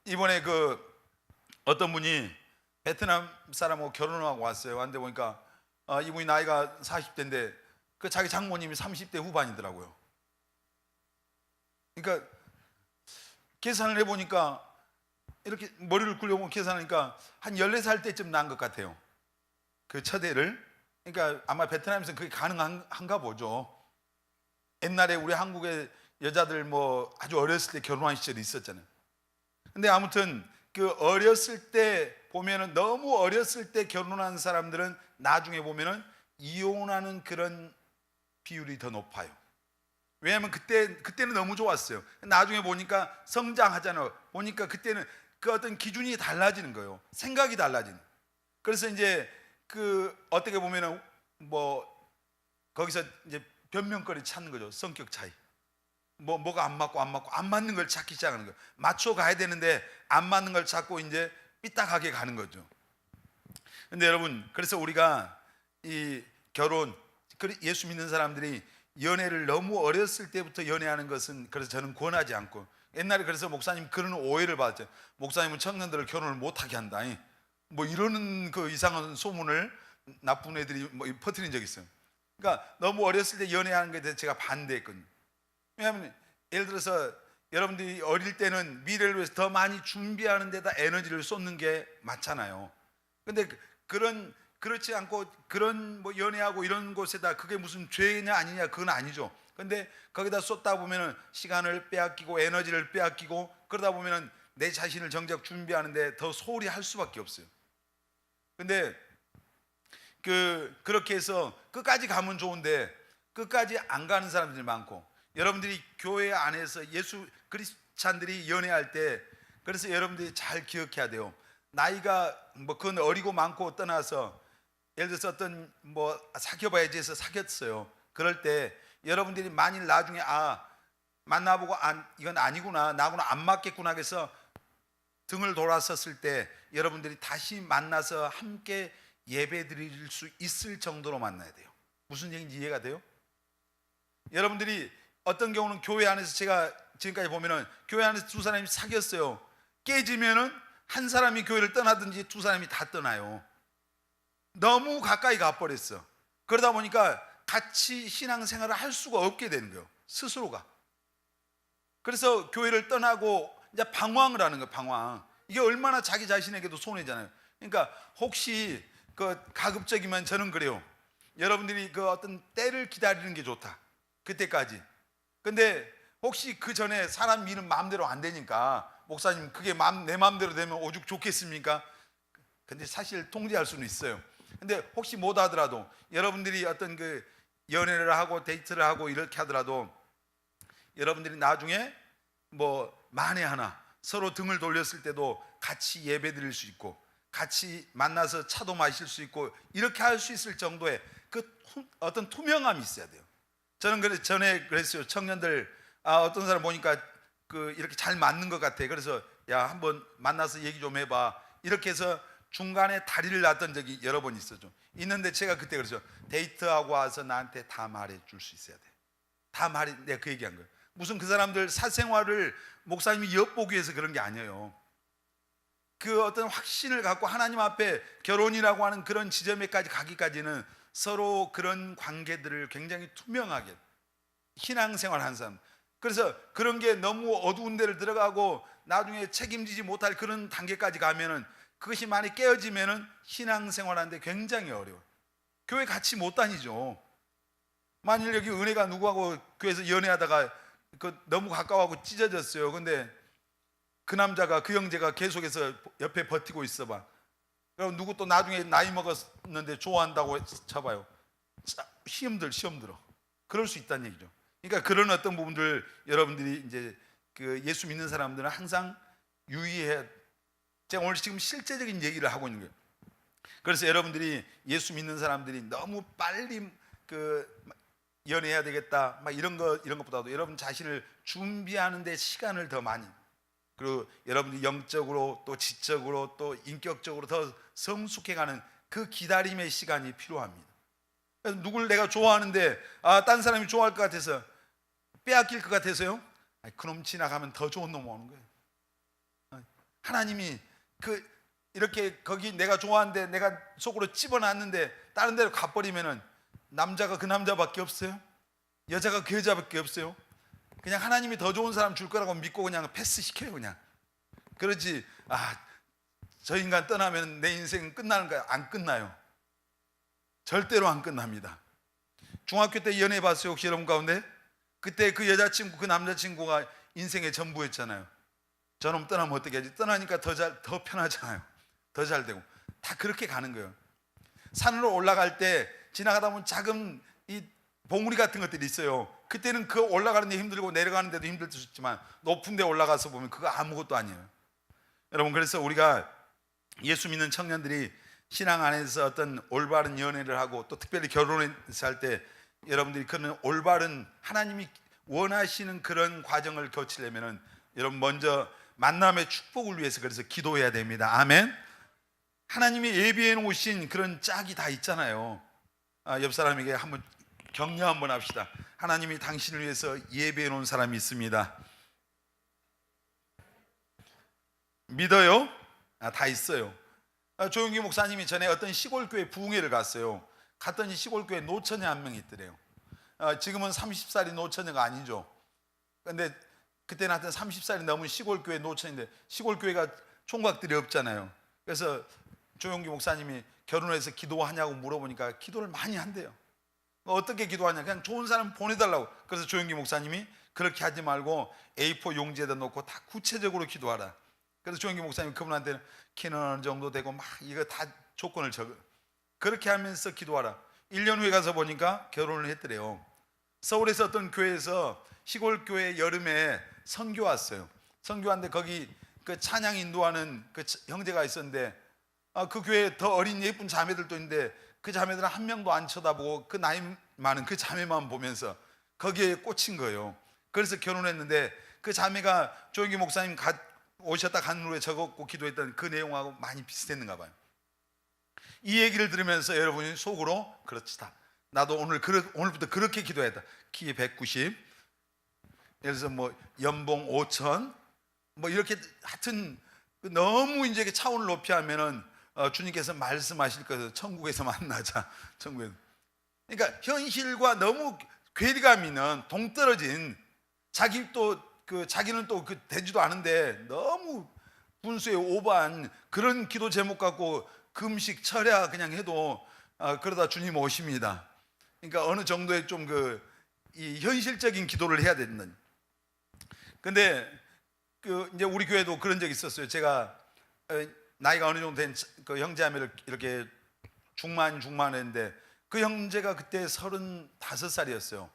A: 이번에 그 어떤 분이 베트남 사람하고 결혼하고 왔어요. 왔는데 보니까 이분이 나이가 40대인데 그 자기 장모님이 30대 후반이더라고요. 그러니까 계산을 해보니까 이렇게 머리를 굴려보면 계산하니까 한 14살 때쯤 난 것 같아요. 그 첫 애를. 그러니까 아마 베트남에서는 그게 가능한가 보죠. 옛날에 우리 한국의 여자들 뭐 아주 어렸을 때 결혼한 시절이 있었잖아요. 근데 아무튼 그 어렸을 때 보면은 너무 어렸을 때 결혼한 사람들은 나중에 보면은 이혼하는 그런 비율이 더 높아요. 왜냐하면 그때는 너무 좋았어요. 나중에 보니까 성장하잖아요. 보니까 그때는 그 어떤 기준이 달라지는 거예요. 생각이 달라지는. 그래서 이제 그 어떻게 보면은 뭐 거기서 이제 변명거리 찾는 거죠. 성격 차이. 뭐가 안 맞는 걸 찾기 시작하는 거예요. 맞춰 가야 되는데 안 맞는 걸 찾고 이제 삐딱하게 가는 거죠. 근데 여러분, 그래서 우리가 이 결혼, 예수 믿는 사람들이 연애를 너무 어렸을 때부터 연애하는 것은 그래서 저는 권하지 않고, 옛날에 그래서 목사님 그런 오해를 받았죠. 목사님은 청년들을 결혼을 못하게 한다, 뭐 이러는 그 이상한 소문을 나쁜 애들이 뭐 퍼뜨린 적이 있어요. 그러니까 너무 어렸을 때 연애하는 것에 대해서 제가 반대했거든요. 왜냐하면 예를 들어서 여러분들이 어릴 때는 미래를 위해서 더 많이 준비하는 데다 에너지를 쏟는 게 맞잖아요. 근데 그렇지 않고 그런 뭐 연애하고 이런 곳에다 그게 무슨 죄냐 아니냐 그건 아니죠. 근데 거기다 쏟다 보면은 시간을 빼앗기고 에너지를 빼앗기고 그러다 보면은 내 자신을 정작 준비하는데 더 소홀히 할 수밖에 없어요. 근데 그렇게 해서 끝까지 가면 좋은데 끝까지 안 가는 사람들이 많고, 여러분들이 교회 안에서 예수 그리스찬들이 연애할 때, 그래서 여러분들이 잘 기억해야 돼요. 나이가 뭐 그건 어리고 많고 떠나서 예를 들어서 어떤 뭐 사귀어봐야지 해서 사귀었어요. 그럴 때 여러분들이 만일 나중에 만나보고 이건 아니구나, 나하고는 안 맞겠구나 해서 등을 돌아섰을 때 여러분들이 다시 만나서 함께 예배 드릴 수 있을 정도로 만나야 돼요. 무슨 얘기인지 이해가 돼요? 여러분들이 어떤 경우는 교회 안에서, 제가 지금까지 보면은 교회 안에서 두 사람이 사귀었어요. 깨지면은 한 사람이 교회를 떠나든지 두 사람이 다 떠나요. 너무 가까이 가버렸어. 그러다 보니까 같이 신앙생활을 할 수가 없게 되는 거예요, 스스로가. 그래서 교회를 떠나고 이제 방황을 하는 거예요. 방황. 이게 얼마나 자기 자신에게도 손해잖아요. 그러니까 혹시 그 가급적이면 저는 그래요. 여러분들이 그 어떤 때를 기다리는 게 좋다, 그때까지. 근데 혹시 그 전에 사람 미는 마음대로 안 되니까, 목사님 그게 내 마음대로 되면 오죽 좋겠습니까? 근데 사실 통제할 수는 있어요. 근데 혹시 못 하더라도 여러분들이 어떤 그 연애를 하고 데이트를 하고 이렇게 하더라도 여러분들이 나중에 뭐 만에 하나 서로 등을 돌렸을 때도 같이 예배 드릴 수 있고, 같이 만나서 차도 마실 수 있고 이렇게 할 수 있을 정도의 그 어떤 투명함이 있어야 돼요. 저는 전에 그랬어요. 청년들 어떤 사람 보니까 이렇게 잘 맞는 것 같아. 그래서 야, 한번 만나서 얘기 좀 해봐. 이렇게 해서 중간에 다리를 놨던 적이 여러 번 있었죠. 있는데 제가 그때 그랬죠. 데이트하고 와서 나한테 다 말해 줄 수 있어야 돼. 다 말해. 내가 그 얘기한 거예요. 무슨 그 사람들 사생활을 목사님이 엿보기 위해서 그런 게 아니에요. 그 어떤 확신을 갖고 하나님 앞에 결혼이라고 하는 그런 지점에까지 가기까지는 서로 그런 관계들을 굉장히 투명하게 신앙생활 한 사람. 그래서 그런 게 너무 어두운 데를 들어가고 나중에 책임지지 못할 그런 단계까지 가면은 그것이 많이 깨어지면은 신앙생활하는데 굉장히 어려워요. 교회 같이 못 다니죠. 만일 여기 은혜가 누구하고 교회에서 연애하다가 너무 가까워하고 찢어졌어요. 근데 그 남자가 그 형제가 계속해서 옆에 버티고 있어봐. 그럼 누구 또 나중에 나이 먹었는데 좋아한다고 쳐봐요. 시험 들어. 그럴 수 있다는 얘기죠. 그러니까 그런 어떤 부분들 여러분들이 이제 예수 믿는 사람들은 항상 유의해야. 제가 오늘 지금 실제적인 얘기를 하고 있는 거예요. 그래서 여러분들이 예수 믿는 사람들이 너무 빨리 연애해야 되겠다 막 이런 것보다도 여러분 자신을 준비하는 데 시간을 더 많이, 그리고 여러분들이 영적으로 또 지적으로 또 인격적으로 더 성숙해가는 그 기다림의 시간이 필요합니다. 그래서 누굴 내가 좋아하는데 딴 사람이 좋아할 것 같아서 빼앗길 것 같아서요? 그놈 지나가면 더 좋은 놈 오는 거예요. 하나님이 이렇게 거기 내가 좋아하는데 내가 속으로 집어놨는데 다른 데로 가버리면은 남자가 그 남자밖에 없어요. 여자가 그 여자밖에 없어요. 그냥 하나님이 더 좋은 사람 줄 거라고 믿고 그냥 패스시켜요. 그냥 그러지. 저 인간 떠나면 내 인생 끝나는 거야? 안 끝나요. 절대로 안 끝납니다. 중학교 때 연애 봤어요? 혹시 여러분 가운데? 그때 그 여자친구 그 남자친구가 인생의 전부였잖아요. 저놈 떠나면 어떻게 하지? 떠나니까 더 편하잖아요. 더 잘 되고. 다 그렇게 가는 거예요. 산으로 올라갈 때 지나가다 보면 작은 이 봉우리 같은 것들이 있어요. 그때는 그 올라가는 데 힘들고 내려가는 데도 힘들 수 있지만 높은 데 올라가서 보면 그거 아무것도 아니에요. 여러분, 그래서 우리가 예수 믿는 청년들이 신앙 안에서 어떤 올바른 연애를 하고 또 특별히 결혼해서 할 때 여러분들이 그런 올바른 하나님이 원하시는 그런 과정을 거치려면은 여러분 먼저 만남의 축복을 위해서 그래서 기도해야 됩니다. 아멘. 하나님이 예비해 놓으신 그런 짝이 다 있잖아요. 옆 사람에게 한번 격려 한번 합시다. 하나님이 당신을 위해서 예비해 놓은 사람이 있습니다. 믿어요? 다 있어요. 조용기 목사님이 전에 어떤 시골교회 부흥회를 갔어요. 갔더니 시골교회 노처녀 한 명이 있더래요. 지금은 30살이 노처녀가 아니죠. 근데 그때는 하여튼 30살이 넘은 시골교회 노처녀인데 시골교회가 총각들이 없잖아요. 그래서 조용기 목사님이 결혼해서 기도하냐고 물어보니까 기도를 많이 한대요. 어떻게 기도하냐? 그냥 좋은 사람 보내달라고. 그래서 조용기 목사님이 그렇게 하지 말고 A4 용지에다 놓고 다 구체적으로 기도하라. 그래서 조용기 목사님 그분한테는 키는 어느 정도 되고 막 이거 다 조건을 적어. 그렇게 하면서 기도하라. 1년 후에 가서 보니까 결혼을 했더래요. 서울에서 어떤 교회에서 시골교회 여름에 선교 왔어요. 선교 왔는데 거기 그 찬양 인도하는 그 형제가 있었는데 그 교회에 더 어린 예쁜 자매들도 있는데 그 자매들은 한 명도 안 쳐다보고 그 나이 많은 그 자매만 보면서 거기에 꽂힌 거예요. 그래서 결혼했는데 그 자매가 조용기 목사님 오셨다 간 후에 적었고 기도했던 그 내용하고 많이 비슷했는가 봐요. 이 얘기를 들으면서 여러분이 속으로 그렇지다. 나도 오늘부터 그렇게 기도했다. 키 190, 예를 들어서 뭐 연봉 5천, 뭐 이렇게 하여튼 너무 이제 차원을 높이 하면은 주님께서 말씀하실 거예요. 천국에서 만나자. 천국에서. 그러니까 현실과 너무 괴리감 있는 동떨어진 자기는 또 되지도 않은데 너무 분수에 오버한 그런 기도 제목 갖고 금식 철야 그냥 해도 그러다 주님 오십니다. 그러니까 어느 정도의 좀 이 현실적인 기도를 해야 된다. 근데 이제 우리 교회도 그런 적이 있었어요. 제가 나이가 어느 정도 된 그 형제자매를 이렇게 중만했는데 그 형제가 그때 35살이었어요.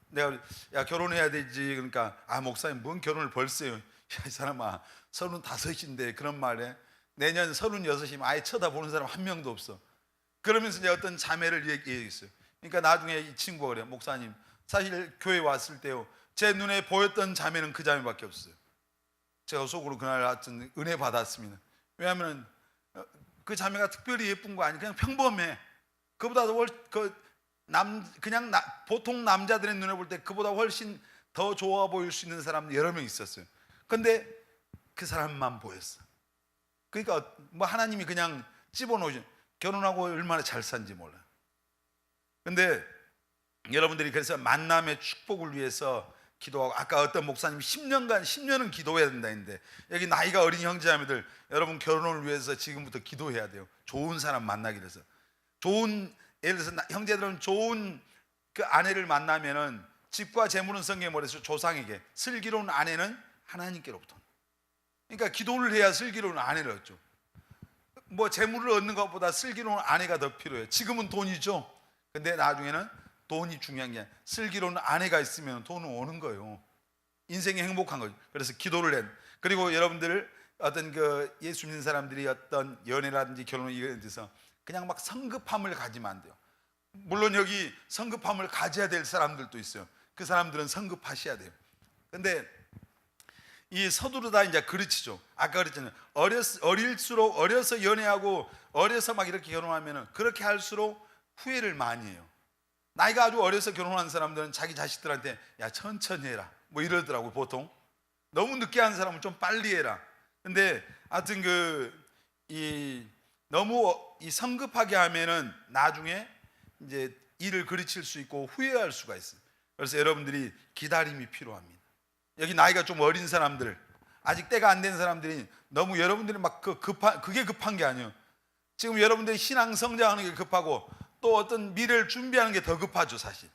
A: 내가 야 결혼해야 되지. 그러니까 목사님 뭔 결혼을 벌써요. 야, 이 사람아 35인데 그런 말에 내년 36이면 아예 쳐다보는 사람 한 명도 없어. 그러면서 이제 어떤 자매를 얘기했어요. 그러니까 나중에 이 친구가 그래요. 목사님, 사실 교회 왔을 때요, 제 눈에 보였던 자매는 그 자매밖에 없어요. 제가 속으로 그날 하여튼 은혜 받았습니다. 왜냐하면 그 자매가 특별히 예쁜 거 아니고 그냥 평범해. 그보다 그냥 보통 남자들의 눈에 볼 때 그보다 훨씬 더 좋아 보일 수 있는 사람 여러 명 있었어요. 근데 그 사람만 보였어. 그러니까 뭐 하나님이 그냥 집어넣으신, 결혼하고 얼마나 잘 산지 몰라. 근데 여러분들이 그래서 만남의 축복을 위해서 기도하고, 아까 어떤 목사님이 10년은 기도해야 된다 했는데, 여기 나이가 어린 형제자매들, 여러분 결혼을 위해서 지금부터 기도해야 돼요. 좋은 사람 만나기 위해서. 예를 들어서 형제들은 좋은 그 아내를 만나면은 집과 재물은 성경에 말해서 조상에게, 슬기로운 아내는 하나님께로부터. 그러니까 기도를 해야 슬기로운 아내를 얻죠. 뭐 재물을 얻는 것보다 슬기로운 아내가 더 필요해요. 지금은 돈이죠. 근데 나중에는 돈이 중요한 게 아니라 슬기로운 아내가 있으면 돈은 오는 거예요. 인생이 행복한 거죠. 그래서 기도를 해. 그리고 여러분들 어떤 그 예수 믿는 사람들이 어떤 연애라든지 결혼 이런 데서 그냥 막 성급함을 가지면 안 돼요. 물론 여기 성급함을 가져야 될 사람들도 있어요. 그 사람들은 성급하셔야 돼요. 근데 이 서두르다 이제 그르치죠. 아까 그랬잖아요. 어려서 연애하고 어려서 막 이렇게 결혼하면은 그렇게 할수록 후회를 많이 해요. 나이가 아주 어려서 결혼한 사람들은 자기 자식들한테 야 천천히 해라 뭐 이러더라고. 보통 너무 늦게 한 사람은 좀 빨리 해라. 근데 하여튼 너무 성급하게 하면은 나중에 이제 일을 그르칠 수 있고 후회할 수가 있어요. 그래서 여러분들이 기다림이 필요합니다. 여기 나이가 좀 어린 사람들, 아직 때가 안 된 사람들이 너무 여러분들이 막 그게 급한 게 아니에요. 지금 여러분들이 신앙 성장하는 게 급하고 또 어떤 미래를 준비하는 게 더 급하죠. 사실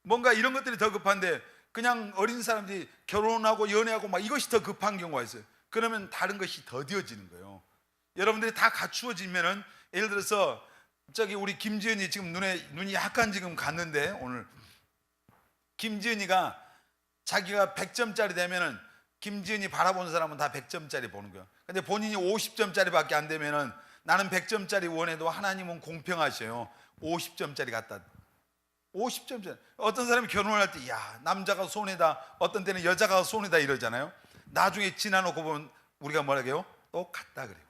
A: 뭔가 이런 것들이 더 급한데 그냥 어린 사람들이 결혼하고 연애하고 막 이것이 더 급한 경우가 있어요. 그러면 다른 것이 더뎌지는 거예요. 여러분들이 다 갖추어지면은, 예를 들어서 저기 우리 김지은이 지금 눈이 약간 지금 갔는데, 오늘 김지은이가 자기가 100점짜리 되면은 김지은이 바라보는 사람은 다 100점짜리 보는 거예요. 근데 본인이 50점짜리밖에 안 되면은 나는 100점짜리 원해도 하나님은 공평하셔요. 50점짜리 갖다. 50점짜리. 어떤 사람이 결혼을 할 때 야 남자가 손해다, 어떤 때는 여자가 손해다 이러잖아요. 나중에 지나놓고 보면 우리가 뭐라 해요? 똑같다 그래요.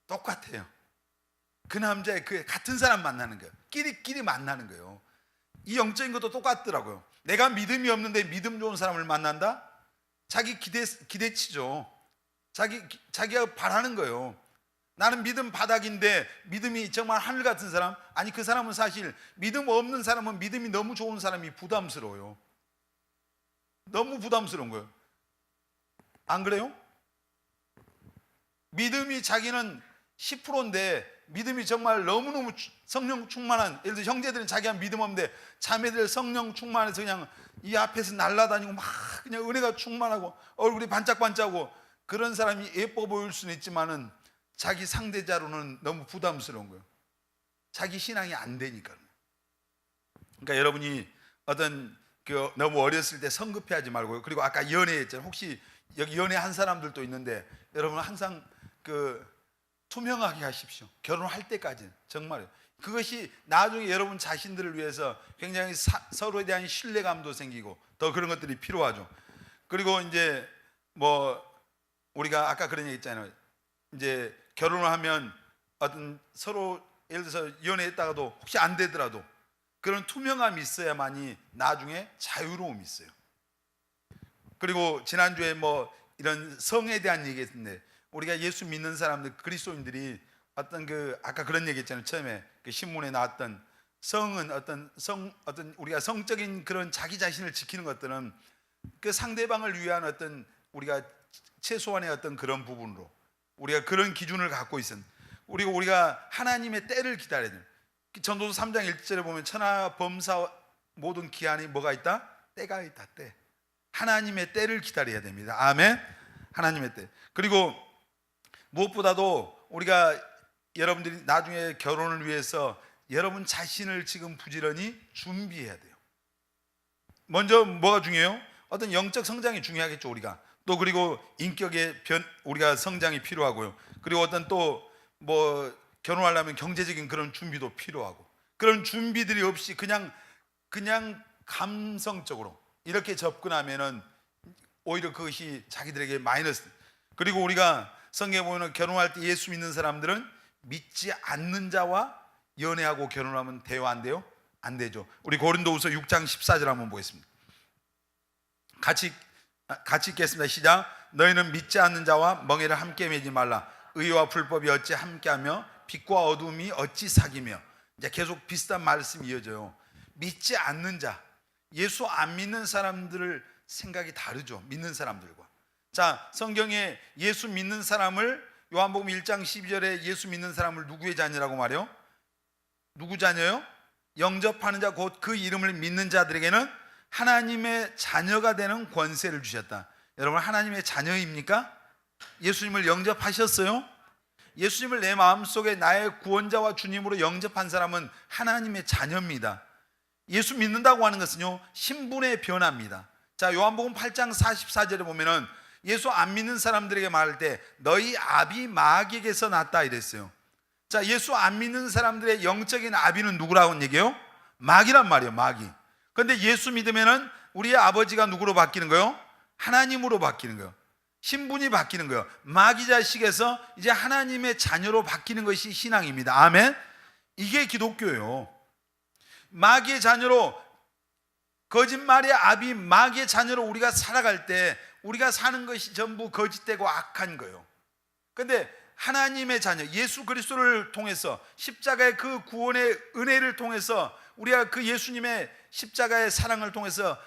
A: 똑같아요. 그 남자의 그 같은 사람 만나는 거예요. 끼리끼리 만나는 거예요. 이 영적인 것도 똑같더라고요. 내가 믿음이 없는데 믿음 좋은 사람을 만난다? 자기 기대치죠. 자기가 바라는 거예요. 나는 믿음 바닥인데 믿음이 정말 하늘 같은 사람? 아니, 그 사람은 사실 믿음 없는 사람은 믿음이 너무 좋은 사람이 부담스러워요. 너무 부담스러운 거예요. 안 그래요? 믿음이 자기는 10%인데 믿음이 정말 너무너무 성령 충만한, 예를 들어 형제들은 자기가 믿음 없는데 자매들 성령 충만해서 그냥 이 앞에서 날아다니고 막 그냥 은혜가 충만하고 얼굴이 반짝반짝하고 그런 사람이 예뻐 보일 수는 있지만은 자기 상대자로는 너무 부담스러운 거예요. 자기 신앙이 안 되니까. 그러니까 여러분이 어떤 너무 어렸을 때 성급해하지 말고요. 그리고 아까 연애했잖아요. 혹시 여기 연애한 사람들도 있는데 여러분 항상 투명하게 하십시오. 결혼할 때까지는 정말요. 그것이 나중에 여러분 자신들을 위해서 굉장히 서로에 대한 신뢰감도 생기고 더 그런 것들이 필요하죠. 그리고 이제 뭐 우리가 아까 그런 얘기 있잖아요. 이제 결혼을 하면 어떤 서로 예를 들어서 연애했다가도 혹시 안 되더라도 그런 투명함이 있어야만이 나중에 자유로움이 있어요. 그리고 지난주에 뭐 이런 성에 대한 얘기했는데 우리가 예수 믿는 사람들, 그리스도인들이 어떤 아까 그런 얘기 했잖아요. 처음에 그 신문에 나왔던 성은 어떤 우리가 성적인 그런 자기 자신을 지키는 것들은 그 상대방을 위한 어떤 우리가 최소한의 어떤 그런 부분으로 우리가 그런 기준을 갖고 있습니다. 우리가 하나님의 때를 기다려야 돼요. 전도서 3장 1절에 보면 천하 범사 모든 기한이 뭐가 있다? 때가 있다. 때. 하나님의 때를 기다려야 됩니다. 아멘. 하나님의 때. 그리고 무엇보다도 우리가 여러분들이 나중에 결혼을 위해서 여러분 자신을 지금 부지런히 준비해야 돼요. 먼저 뭐가 중요해요? 어떤 영적 성장이 중요하겠죠. 우리가 또 그리고 인격의 우리가 성장이 필요하고요. 그리고 어떤 또 뭐 결혼하려면 경제적인 그런 준비도 필요하고, 그런 준비들이 없이 그냥 감성적으로 이렇게 접근하면은 오히려 그것이 자기들에게 마이너스. 그리고 우리가 성경에 보면 결혼할 때 예수 믿는 사람들은 믿지 않는 자와 연애하고 결혼하면 돼요, 안 돼요? 안 되죠. 우리 고린도후서 6장 14절 한번 보겠습니다. 같이 읽겠습니다. 시작. 너희는 믿지 않는 자와 멍에를 함께 매지 말라. 의와 불법이 어찌 함께하며 빛과 어둠이 어찌 사귀며. 이제 계속 비슷한 말씀이 이어져요. 믿지 않는 자, 예수 안 믿는 사람들을 생각이 다르죠, 믿는 사람들과. 자, 성경에 예수 믿는 사람을 요한복음 1장 12절에 예수 믿는 사람을 누구의 자녀라고 말해요? 누구 자녀요? 영접하는 자, 곧 그 이름을 믿는 자들에게는 하나님의 자녀가 되는 권세를 주셨다. 여러분, 하나님의 자녀입니까? 예수님을 영접하셨어요? 예수님을 내 마음속에 나의 구원자와 주님으로 영접한 사람은 하나님의 자녀입니다. 예수 믿는다고 하는 것은요, 신분의 변화입니다. 자, 요한복음 8장 44절에 보면은 예수 안 믿는 사람들에게 말할 때 너희 아비 마귀에게서 났다 이랬어요. 자, 예수 안 믿는 사람들의 영적인 아비는 누구라고 얘기해요? 마귀란 말이에요, 마귀. 그런데 예수 믿으면은 우리의 아버지가 누구로 바뀌는 거예요? 하나님으로 바뀌는 거예요. 신분이 바뀌는 거예요. 마귀 자식에서 이제 하나님의 자녀로 바뀌는 것이 신앙입니다. 아멘. 이게 기독교예요. 마귀의 자녀로, 거짓말의 아비 마귀의 자녀로 우리가 살아갈 때 우리가 사는 것이 전부 거짓되고 악한 거예요. 그런데 하나님의 자녀, 예수 그리스도를 통해서 십자가의 그 구원의 은혜를 통해서 우리가 그 예수님의 십자가의 사랑을 통해서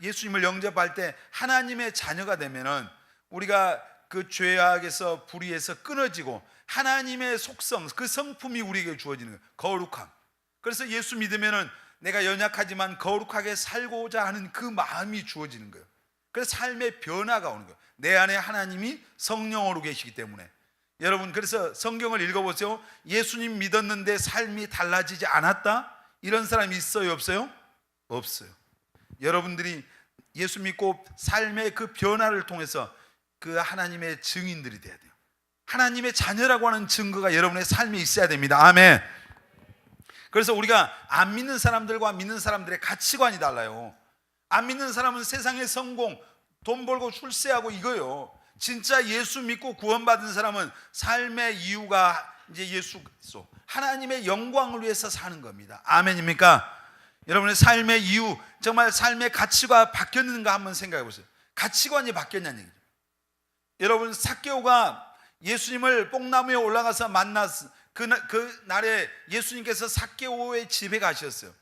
A: 예수님을 영접할 때 하나님의 자녀가 되면은 우리가 그 죄악에서 불의에서 끊어지고 하나님의 속성, 그 성품이 우리에게 주어지는 거예요. 거룩함. 그래서 예수 믿으면은 내가 연약하지만 거룩하게 살고자 하는 그 마음이 주어지는 거예요. 그래서 삶의 변화가 오는 거예요. 내 안에 하나님이 성령으로 계시기 때문에. 여러분, 그래서 성경을 읽어보세요. 예수님 믿었는데 삶이 달라지지 않았다? 이런 사람이 있어요, 없어요? 없어요. 여러분들이 예수 믿고 삶의 그 변화를 통해서 그 하나님의 증인들이 돼야 돼요. 하나님의 자녀라고 하는 증거가 여러분의 삶에 있어야 됩니다. 아멘. 그래서 우리가 안 믿는 사람들과 믿는 사람들의 가치관이 달라요. 안 믿는 사람은 세상의 성공, 돈 벌고 출세하고 이거요. 진짜 예수 믿고 구원받은 사람은 삶의 이유가 이제 예수 그리스도, 하나님의 영광을 위해서 사는 겁니다. 아멘입니까? 여러분의 삶의 이유, 정말 삶의 가치가 바뀌었는가 한번 생각해 보세요. 가치관이 바뀌었냐는 얘기죠. 여러분, 삭개오가 예수님을 뽕나무에 올라가서 만났 그 날에 예수님께서 삭개오의 집에 가셨어요.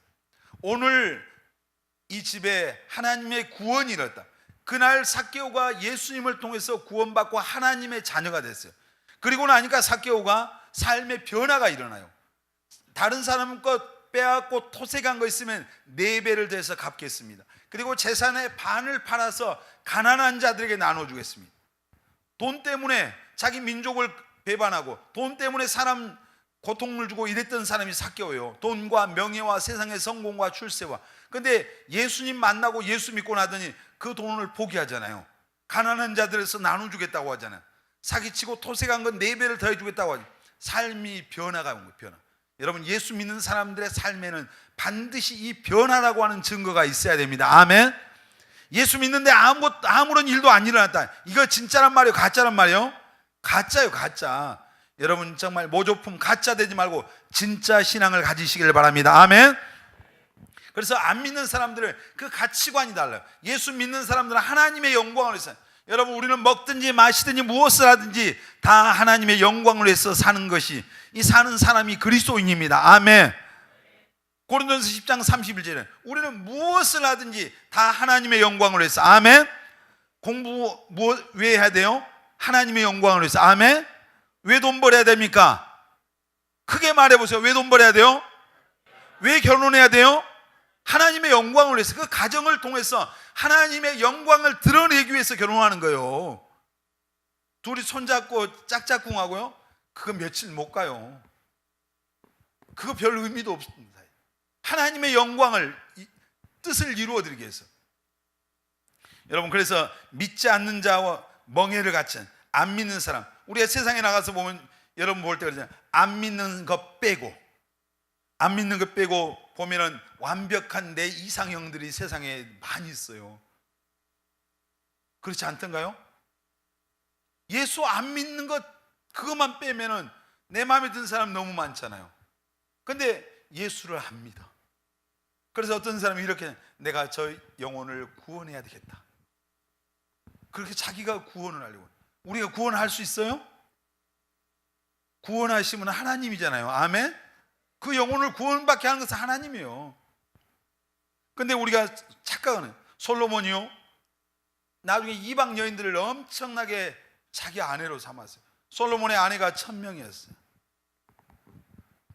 A: 오늘 이 집에 하나님의 구원이 일어났다. 그날 삭개오가 예수님을 통해서 구원받고 하나님의 자녀가 됐어요. 그리고 나니까 삭개오가 삶의 변화가 일어나요. 다른 사람 것 빼앗고 토색한 거 있으면 4배를 더해서 갚겠습니다. 그리고 재산의 반을 팔아서 가난한 자들에게 나눠주겠습니다. 돈 때문에 자기 민족을 배반하고 돈 때문에 사람 고통을 주고 이랬던 사람이 삭개오예요. 돈과 명예와 세상의 성공과 출세와. 근데 예수님 만나고 예수 믿고 나더니 그 돈을 포기하잖아요. 가난한 자들에서 나눠주겠다고 하잖아요. 사기치고 토색한 건 4배를 더해주겠다고 하죠. 삶이 변화가 온 거예요. 변화. 여러분, 예수 믿는 사람들의 삶에는 반드시 이 변화라고 하는 증거가 있어야 됩니다. 아멘. 예수 믿는데 아무런 일도 안 일어났다. 이거 진짜란 말이에요, 가짜란 말이에요? 가짜요, 가짜. 여러분, 정말 모조품 가짜 되지 말고 진짜 신앙을 가지시길 바랍니다. 아멘. 그래서 안 믿는 사람들은 그 가치관이 달라요. 예수 믿는 사람들은 하나님의 영광을 위해서. 여러분, 우리는 먹든지 마시든지 무엇을 하든지 다 하나님의 영광을 위해서 사는 것이, 이 사는 사람이 그리스도인입니다. 아멘. 고린도전서 10장 31절에 우리는 무엇을 하든지 다 하나님의 영광을 위해서. 아멘. 공부 왜 해야 돼요? 하나님의 영광을 위해서. 아멘. 왜 돈 벌어야 됩니까? 크게 말해보세요. 왜 돈 벌어야 돼요? 왜 결혼해야 돼요? 하나님의 영광을 위해서. 그 가정을 통해서 하나님의 영광을 드러내기 위해서 결혼하는 거예요. 둘이 손잡고 짝짝꿍하고요, 그거 며칠 못 가요. 그거 별 의미도 없습니다. 하나님의 영광을, 뜻을 이루어드리기 위해서. 여러분, 그래서 믿지 않는 자와 멍에를 갖춘 안 믿는 사람, 우리가 세상에 나가서 보면 여러분 볼 때 그러잖아요. 안 믿는 것 빼고, 안 믿는 것 빼고 보면은 완벽한 내 이상형들이 세상에 많이 있어요. 그렇지 않던가요? 예수 안 믿는 것 그것만 빼면은 내 마음에 드는 사람 너무 많잖아요. 근데 예수를 안 믿어. 그래서 어떤 사람이 이렇게, 내가 저 영혼을 구원해야 되겠다, 그렇게 자기가 구원을 하려고. 우리가 구원할 수 있어요? 구원하시면 하나님이잖아요. 아멘. 그 영혼을 구원받게 하는 것은 하나님이에요. 근데 우리가 착각하는, 솔로몬이요, 나중에 이방 여인들을 엄청나게 자기 아내로 삼았어요. 솔로몬의 아내가 1000명이었어요.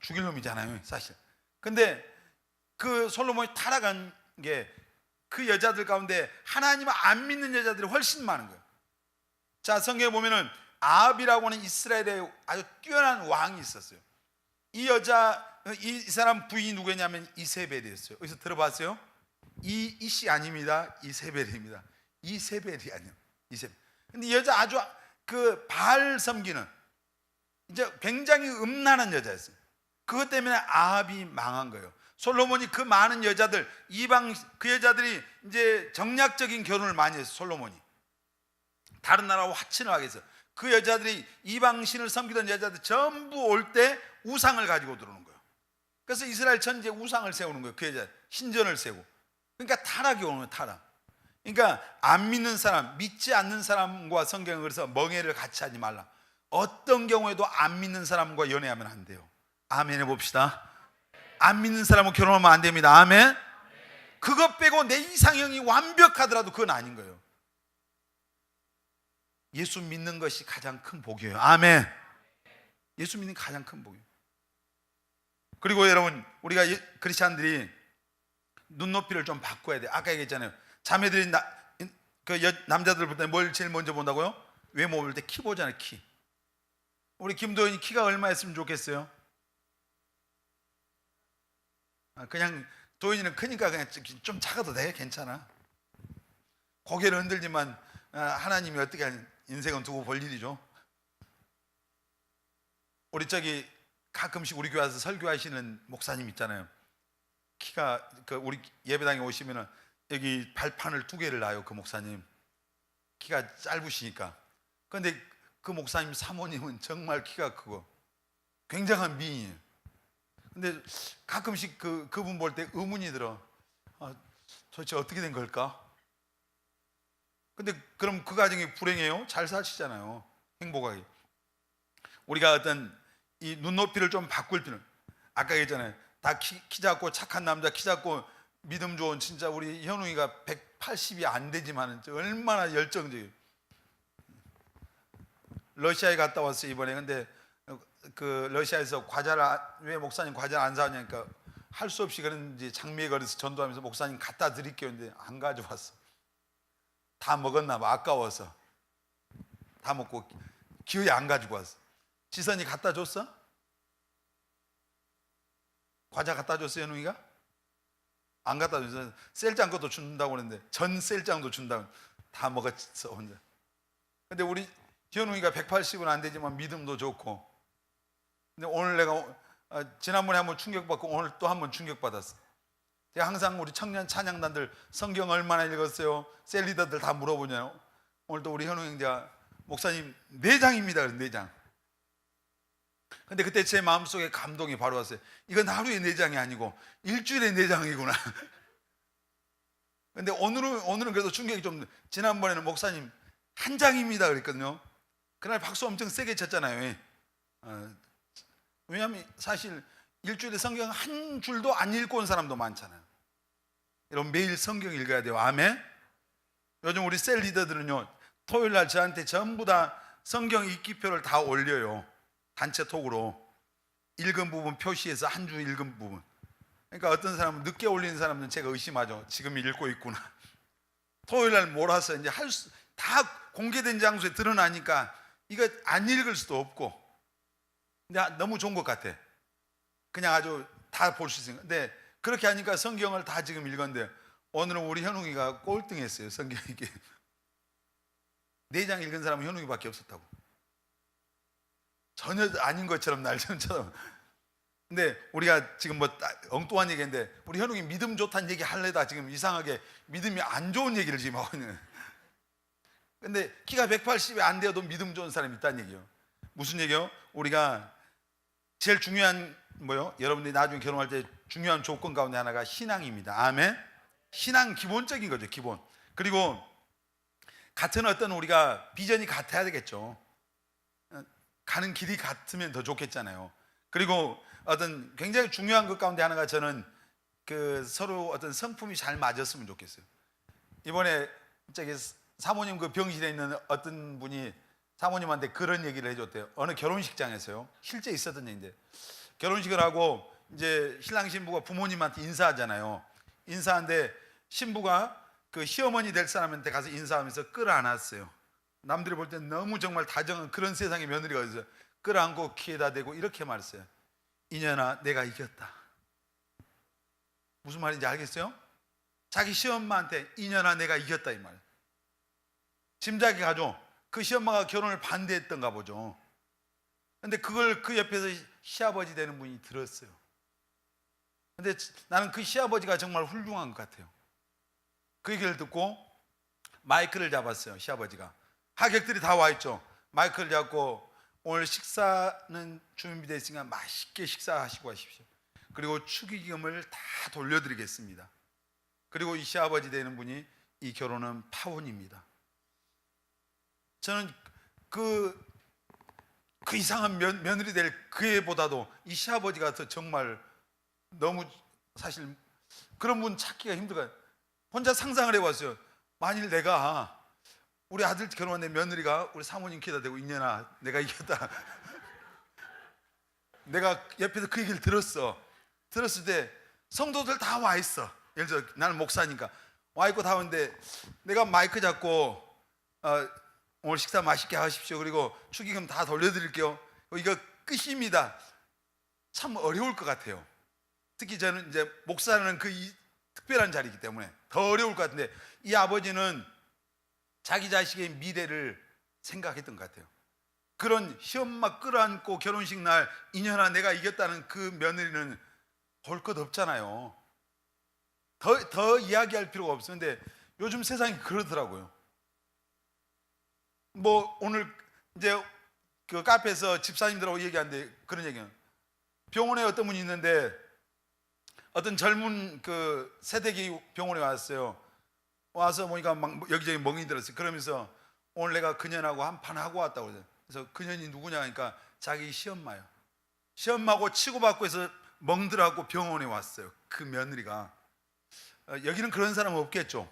A: 죽일 놈이잖아요, 사실. 근데 그 솔로몬이 타락한 게, 그 여자들 가운데 하나님을 안 믿는 여자들이 훨씬 많은 거예요. 자, 성경에 보면은 아합이라고 하는 이스라엘의 아주 뛰어난 왕이 있었어요. 이 여자, 이 사람 부인이 누구냐면 이세벨이었어요. 어디서 들어봤어요? 이씨 아닙니다. 이세벨입니다. 이세벨이 아니에요. 이세벨. 근데 이 여자 아주 그 바알 섬기는, 이제 굉장히 음란한 여자였어요. 그것 때문에 아합이 망한 거예요. 솔로몬이 그 많은 여자들, 이방 그 여자들이 이제 정략적인 결혼을 많이 했어요. 솔로몬이 다른 나라와 화친을 하게 해서 그 여자들이 이방신을 섬기던 여자들 전부 올 때 우상을 가지고 들어오는 거예요. 그래서 이스라엘 전체에 우상을 세우는 거예요. 그 여자 신전을 세우고. 그러니까 타락이 오는 거예요. 타락. 그러니까 안 믿는 사람, 믿지 않는 사람과 성경은 그래서 멍에를 같이 하지 말라. 어떤 경우에도 안 믿는 사람과 연애하면 안 돼요. 아멘 해봅시다. 안 믿는 사람은 결혼하면 안 됩니다. 아멘. 그것 빼고 내 이상형이 완벽하더라도 그건 아닌 거예요. 예수 믿는 것이 가장 큰 복이에요. 아멘. 예수 믿는 게 가장 큰 복이에요. 그리고 여러분, 우리가 크리스찬들이 눈높이를 좀 바꿔야 돼요. 아까 얘기했잖아요. 자매들이 남자들 볼 때 뭘 제일 먼저 본다고요? 외모 볼 때 키 보잖아요. 키. 우리 김도현이 키가 얼마였으면 좋겠어요? 그냥 도현이는 크니까 그냥 좀 작아도 돼. 괜찮아. 고개를 흔들지만 하나님이 어떻게 하는, 인생은 두고 볼 일이죠. 우리 저기 가끔씩 우리 교회 와서 설교하시는 목사님 있잖아요. 키가 우리 예배당에 오시면은 여기 발판을 2개를 놔요. 그 목사님 키가 짧으시니까. 그런데 그 목사님 사모님은 정말 키가 크고 굉장한 미인이에요. 근데 가끔씩 그분 볼 때 의문이 들어. 도대체 어떻게 된 걸까? 근데 그럼 그 가정이 불행해요? 잘 사시잖아요. 행복하게. 우리가 어떤 이 눈높이를 좀 바꿀 필요는, 아까 얘기했잖아요. 다 키 작고 착한 남자, 키 작고 믿음 좋은, 진짜 우리 현웅이가 180이 안 되지만 얼마나 열정적이에요. 러시아에 갔다 왔어요 이번에. 근데 그 러시아에서 과자를, 왜 목사님 과자를 안 사냐니까 할 수 없이 그런지 장미에 걸어서 전도하면서 목사님 갖다 드릴게요 했는데 안 가져왔어. 다 먹었나 봐. 아까워서 다 먹고 기어이 안 가지고 왔어. 지선이 갖다 줬어? 과자 갖다 줬어 현웅이가? 안 갖다 줬어. 셀장 것도 준다고 그랬는데, 전 셀장도 준다고. 다 먹었어 혼자. 근데 우리 현웅이가 180은 안 되지만 믿음도 좋고. 근데 오늘 내가 지난번에 한번 충격받고 오늘 또 한번 충격받았어. 제가 항상 우리 청년 찬양단들 성경 얼마나 읽었어요? 셀리더들 다 물어보냐요. 오늘 또 우리 현웅 형제가 목사님 4장입니다. 그래서 4장. 근데 그때 제 마음속에 감동이 바로 왔어요. 이건 하루에 4장이 아니고 일주일에 4장이구나. 근데 오늘은 그래도 충격이 좀, 지난번에는 목사님 1장입니다 그랬거든요. 그날 박수 엄청 세게 쳤잖아요. 왜냐하면 사실 일주일에 성경 한 줄도 안 읽고 온 사람도 많잖아요. 여러분 매일 성경 읽어야 돼요. 아멘. 요즘 우리 셀 리더들은요, 토요일 날 저한테 전부 다 성경 읽기표를 다 올려요. 단체 톡으로 읽은 부분 표시해서 한 주 읽은 부분. 그러니까 어떤 사람은 늦게 올리는 사람은 제가 의심하죠. 지금 읽고 있구나. 토요일 날 몰아서 이제 다 공개된 장소에 드러나니까 이거 안 읽을 수도 없고. 근데 너무 좋은 것 같아. 그냥 아주 다 볼 수 있으니까. 근데 그렇게 하니까 성경을 다 지금 읽었는데 오늘은 우리 현웅이가 꼴등했어요. 성경 읽기 4장 읽은 사람은 현웅이밖에 없었다고. 전혀 아닌 것처럼 날처럼. 근데 우리가 지금 뭐 엉뚱한 얘기인데 우리 현웅이 믿음 좋다는 얘기 할래다 지금 이상하게 믿음이 안 좋은 얘기를 지금 하고 있는. 근데 키가 180이 안 되어도 믿음 좋은 사람이 있다는 얘기예요. 무슨 얘기요? 우리가 제일 중요한 뭐요? 여러분들이 나중에 결혼할 때 중요한 조건 가운데 하나가 신앙입니다. 아멘. 신앙 기본적인 거죠, 기본. 그리고 같은 어떤 우리가 비전이 같아야 되겠죠. 가는 길이 같으면 더 좋겠잖아요. 그리고 어떤 굉장히 중요한 것 가운데 하나가 저는 그 서로 어떤 성품이 잘 맞았으면 좋겠어요. 이번에 저기 사모님 그 병실에 있는 어떤 분이 사모님한테 그런 얘기를 해줬대요. 어느 결혼식장에서요. 실제 있었던 얘기인데 결혼식을 하고 이제 신랑 신부가 부모님한테 인사하잖아요. 인사하는데 신부가 그 시어머니 될 사람한테 가서 인사하면서 끌어안았어요. 남들이 볼 때 너무 정말 다정한 그런 세상의 며느리가 있어요. 끌어안고 키에다 대고 이렇게 말했어요. 이년아, 내가 이겼다. 무슨 말인지 알겠어요? 자기 시엄마한테 이년아, 내가 이겼다 이 말. 짐작이 가죠. 그 시엄마가 결혼을 반대했던가 보죠. 근데 그걸 그 옆에서 시아버지 되는 분이 들었어요. 근데 나는 그 시아버지가 정말 훌륭한 것 같아요. 그 얘기를 듣고 마이크를 잡았어요. 시아버지가 하객들이 다 와 있죠. 마이크를 잡고 오늘 식사는 준비되어 있으니까 맛있게 식사하시고 하십시오. 그리고 축의금을 다 돌려드리겠습니다. 그리고 이 시아버지 되는 분이 이 결혼은 파혼입니다. 저는 그 이상한 며느리 될 그 애보다도 이 시아버지가 더 정말 너무 사실 그런 분 찾기가 힘들어요. 혼자 상상을 해봤어요. 만일 내가 우리 아들 결혼한 내 며느리가 우리 사모님 키에다 대고 이년아, 내가 이겼다. 내가 옆에서 그 얘기를 들었을 때 성도들 다 와 있어. 예를 들어 나는 목사니까 와 있고 다 오는데 내가 마이크 잡고 오늘 식사 맛있게 하십시오. 그리고 축의금 다 돌려드릴게요. 이거 끝입니다. 참 어려울 것 같아요. 특히 저는 이제 목사는 그 특별한 자리이기 때문에 더 어려울 것 같은데 이 아버지는 자기 자식의 미래를 생각했던 것 같아요. 그런 시엄마 끌어안고 결혼식 날 이년아 내가 이겼다는 그 며느리는 볼 것 없잖아요. 더 이야기할 필요가 없었는데 요즘 세상이 그러더라고요. 뭐 오늘 이제 그 카페에서 집사님들하고 얘기하는데 그런 얘기는 병원에 어떤 분이 있는데 어떤 젊은 그 세대기 병원에 왔어요. 와서 보니까 막 여기저기 멍이 들었어요. 그러면서 오늘 내가 그년하고 한판 하고 왔다고 그래요. 그래서 그년이 누구냐 하니까 자기 시엄마요. 시엄마하고 치고받고 해서 멍들하고 병원에 왔어요. 그 며느리가. 여기는 그런 사람 없겠죠.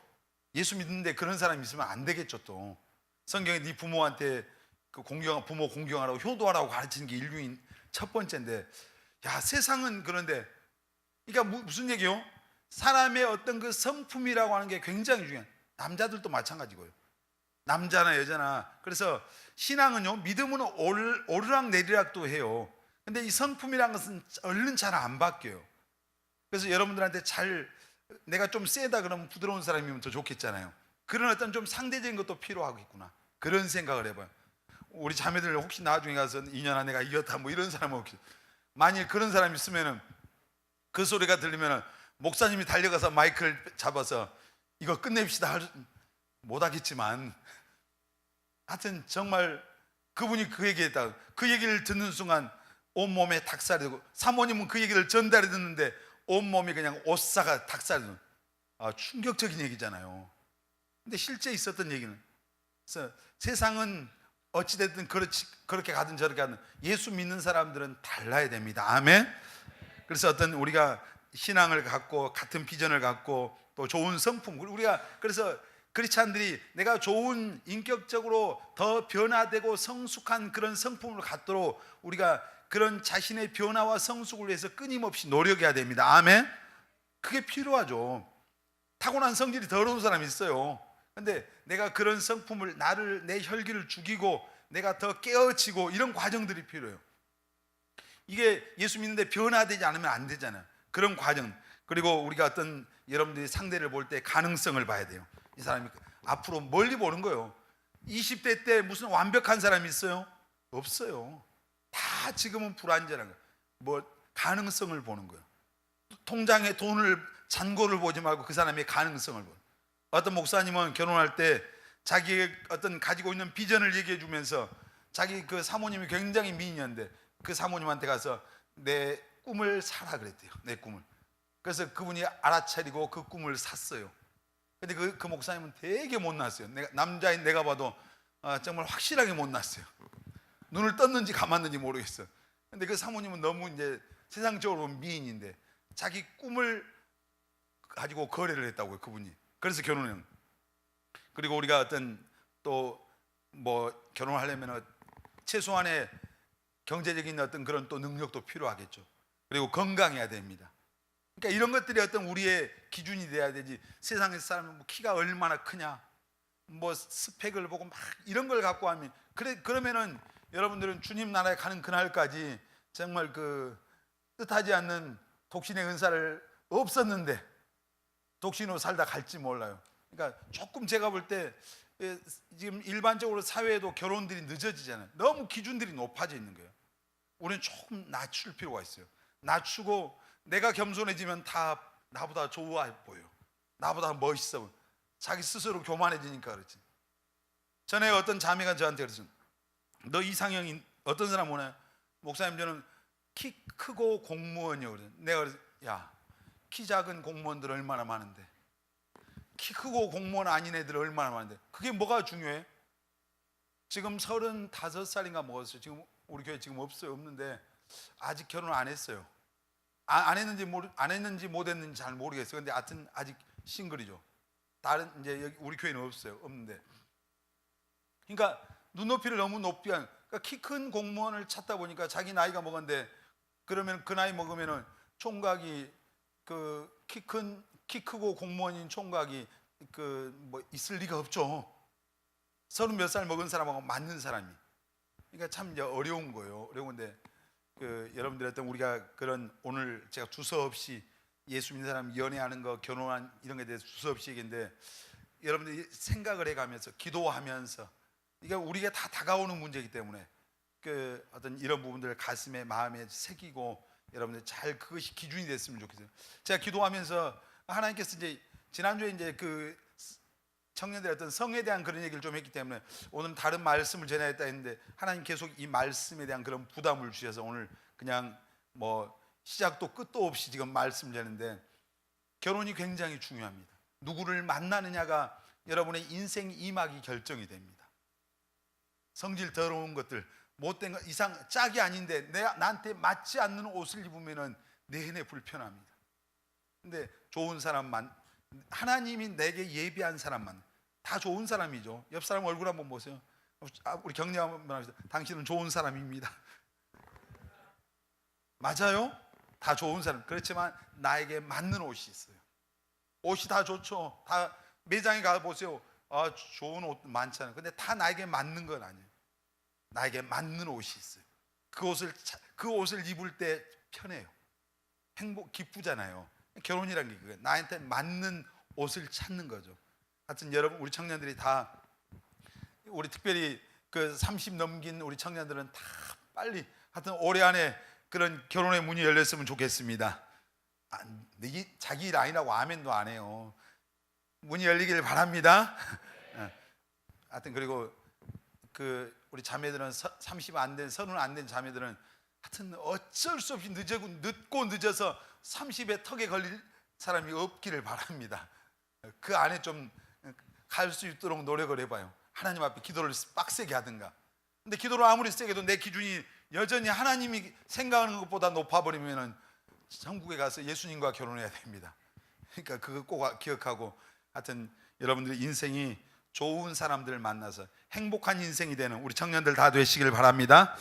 A: 예수 믿는데 그런 사람 있으면 안 되겠죠. 또 성경에 네 부모한테 그 부모 공경하라고 효도하라고 가르치는 게 인류인 첫 번째인데, 야 세상은 그런데 그러니까 무슨 얘기요? 사람의 어떤 그 성품이라고 하는 게 굉장히 중요해요. 남자들도 마찬가지고요. 남자나 여자나. 그래서 신앙은요, 믿음은 오르락 내리락도 해요. 근데 이 성품이라는 것은 얼른 잘 안 바뀌어요. 그래서 여러분들한테 내가 좀 세다 그러면 부드러운 사람이면 더 좋겠잖아요. 그런 어떤 좀 상대적인 것도 필요하겠구나, 그런 생각을 해봐요. 우리 자매들 혹시 나중에 가서 이년아 내가 이겼다 뭐 이런 사람은 없겠어요. 만일 그런 사람이 있으면은 그 소리가 들리면은 목사님이 달려가서 마이크를 잡아서 이거 끝냅시다 못하겠지만 하여튼 정말 그분이 그 얘기했다. 그 얘기를 듣는 순간 온몸에 닭살이 되고, 사모님은 그 얘기를 전달해 듣는데 온몸이 그냥 오사가 닭살이 되는, 충격적인 얘기잖아요. 근데 실제 있었던 얘기는, 그래서 세상은 어찌됐든 그렇게 가든 저렇게 가든 예수 믿는 사람들은 달라야 됩니다. 아멘. 그래서 어떤 우리가 신앙을 갖고 같은 비전을 갖고 또 좋은 성품, 우리가 그래서 크리스찬들이 내가 좋은 인격적으로 더 변화되고 성숙한 그런 성품을 갖도록 우리가 그런 자신의 변화와 성숙을 위해서 끊임없이 노력해야 됩니다. 아멘. 그게 필요하죠. 타고난 성질이 더러운 사람이 있어요. 근데 내가 그런 성품을 내 혈기를 죽이고 내가 더 깨어지고 이런 과정들이 필요해요. 이게 예수 믿는데 변화되지 않으면 안 되잖아요. 그런 과정. 그리고 우리가 어떤 여러분들이 상대를 볼 때 가능성을 봐야 돼요. 이 사람이 앞으로 멀리 보는 거예요. 20대 때 무슨 완벽한 사람이 있어요? 없어요. 다 지금은 불완전한 거예요. 뭐 가능성을 보는 거예요. 통장에 돈을 잔고를 보지 말고 그 사람의 가능성을 보는. 어떤 목사님은 결혼할 때 자기의 어떤 가지고 있는 비전을 얘기해 주면서 자기 그 사모님이 굉장히 미인이었는데 그 사모님한테 가서 내 꿈을 사라 그랬대요. 내 꿈을. 그래서 그분이 알아차리고 그 꿈을 샀어요. 근데 그 목사님은 되게 못났어요. 남자인 내가 봐도 정말 확실하게 못났어요. 눈을 떴는지 감았는지 모르겠어요. 근데 그 사모님은 너무 이제 세상적으로 미인인데 자기 꿈을 가지고 거래를 했다고요, 그분이. 그래서 결혼해요. 그리고 우리가 어떤 또 뭐 결혼을 하려면 최소한의 경제적인 어떤 그런 또 능력도 필요하겠죠. 그리고 건강해야 됩니다. 그러니까 이런 것들이 어떤 우리의 기준이 돼야 되지. 세상의 사람은 뭐 키가 얼마나 크냐, 뭐 스펙을 보고 막 이런 걸 갖고 하면 그러면은 여러분들은 주님 나라에 가는 그날까지 정말 그 뜻하지 않는 독신의 은사를 없었는데 독신으로 살다 갈지 몰라요. 그러니까 조금 제가 볼 때 지금 일반적으로 사회에도 결혼들이 늦어지잖아요. 너무 기준들이 높아져 있는 거예요. 우리는 조금 낮출 필요가 있어요. 낮추고 내가 겸손해지면 다 나보다 좋아 보여, 나보다 멋있어 보여. 자기 스스로 교만해지니까 그렇지. 전에 어떤 자매가 저한테 그랬어요. 너 이상형이 어떤 사람 오나요? 목사님 저는 키 크고 공무원이요. 그래. 내가 그래서 야, 키 작은 공무원들 얼마나 많은데, 키 크고 공무원 아닌 애들 얼마나 많은데 그게 뭐가 중요해? 지금 35살인가 먹었어요. 지금 우리 교회 지금 없는데 아직 결혼 안 했어요. 안 했는지 못 했는지 잘 모르겠어요. 근데 하여튼 아직 싱글이죠. 다른 이제 여기 우리 교회는 없는데. 그러니까 눈높이를 너무 높이 한, 그러니까 키 큰 공무원을 찾다 보니까 자기 나이가 먹었는데, 그러면 그 나이 먹으면은 총각이 그 키 크고 공무원인 총각이 그 뭐 있을 리가 없죠. 30몇 살 먹은 사람하고 맞는 사람이. 그러니까 참 이제 어려운 거예요. 어려운데 여러분들 어떤 우리가 그런 오늘 제가 주서 없이 예수 믿는 사람 연애하는 거, 결혼한 이런 거에 대해서 주서 없이 얘기했는데 여러분들이 생각을 해가면서 기도하면서, 이게 우리가 다 다가오는 문제이기 때문에 그 어떤 이런 부분들을 가슴에 마음에 새기고 여러분들 잘 그것이 기준이 됐으면 좋겠어요. 제가 기도하면서 하나님께서 이제 지난주에 이제 그 청년들의 어떤 성에 대한 그런 얘기를 좀 했기 때문에 오늘 다른 말씀을 전해야겠다 했는데 하나님 계속 이 말씀에 대한 그런 부담을 주셔서 오늘 그냥 뭐 시작도 끝도 없이 지금 말씀 전하는데, 결혼이 굉장히 중요합니다. 누구를 만나느냐가 여러분의 인생 이막이 결정이 됩니다. 성질 더러운 것들, 못된 것, 이상 짝이 아닌데 나한테 맞지 않는 옷을 입으면은 내내 불편합니다. 근데 좋은 사람만, 하나님이 내게 예비한 사람만, 다 좋은 사람이죠. 옆 사람 얼굴 한번 보세요. 우리 격려 한번 합시다. 당신은 좋은 사람입니다. 맞아요? 다 좋은 사람. 그렇지만 나에게 맞는 옷이 있어요. 옷이 다 좋죠. 다 매장에 가 보세요. 좋은 옷 많잖아요. 근데 다 나에게 맞는 건 아니에요. 나에게 맞는 옷이 있어요. 그 옷을 입을 때 편해요. 기쁘잖아요. 결혼이란 게 그거예요. 나한테 맞는 옷을 찾는 거죠. 하여튼 여러분, 우리 청년들이 다, 우리 특별히 그 30 넘긴 우리 청년들은 다 빨리 하여튼 올해 안에 그런 결혼의 문이 열렸으면 좋겠습니다. 자기 일 아니라고 아멘도 안 해요. 문이 열리길 바랍니다. 하여튼 그리고 그 우리 자매들은 30 안 된, 30 안 된 자매들은 하여튼 어쩔 수 없이 늦고 늦어서 30에 턱에 걸릴 사람이 없기를 바랍니다. 그 안에 좀 갈 수 있도록 노력을 해봐요. 하나님 앞에 기도를 빡세게 하든가. 근데 기도를 아무리 세게 해도 내 기준이 여전히 하나님이 생각하는 것보다 높아버리면은 천국에 가서 예수님과 결혼해야 됩니다. 그러니까 그거 꼭 기억하고, 하여튼 여러분들의 인생이 좋은 사람들을 만나서 행복한 인생이 되는 우리 청년들 다 되시길 바랍니다.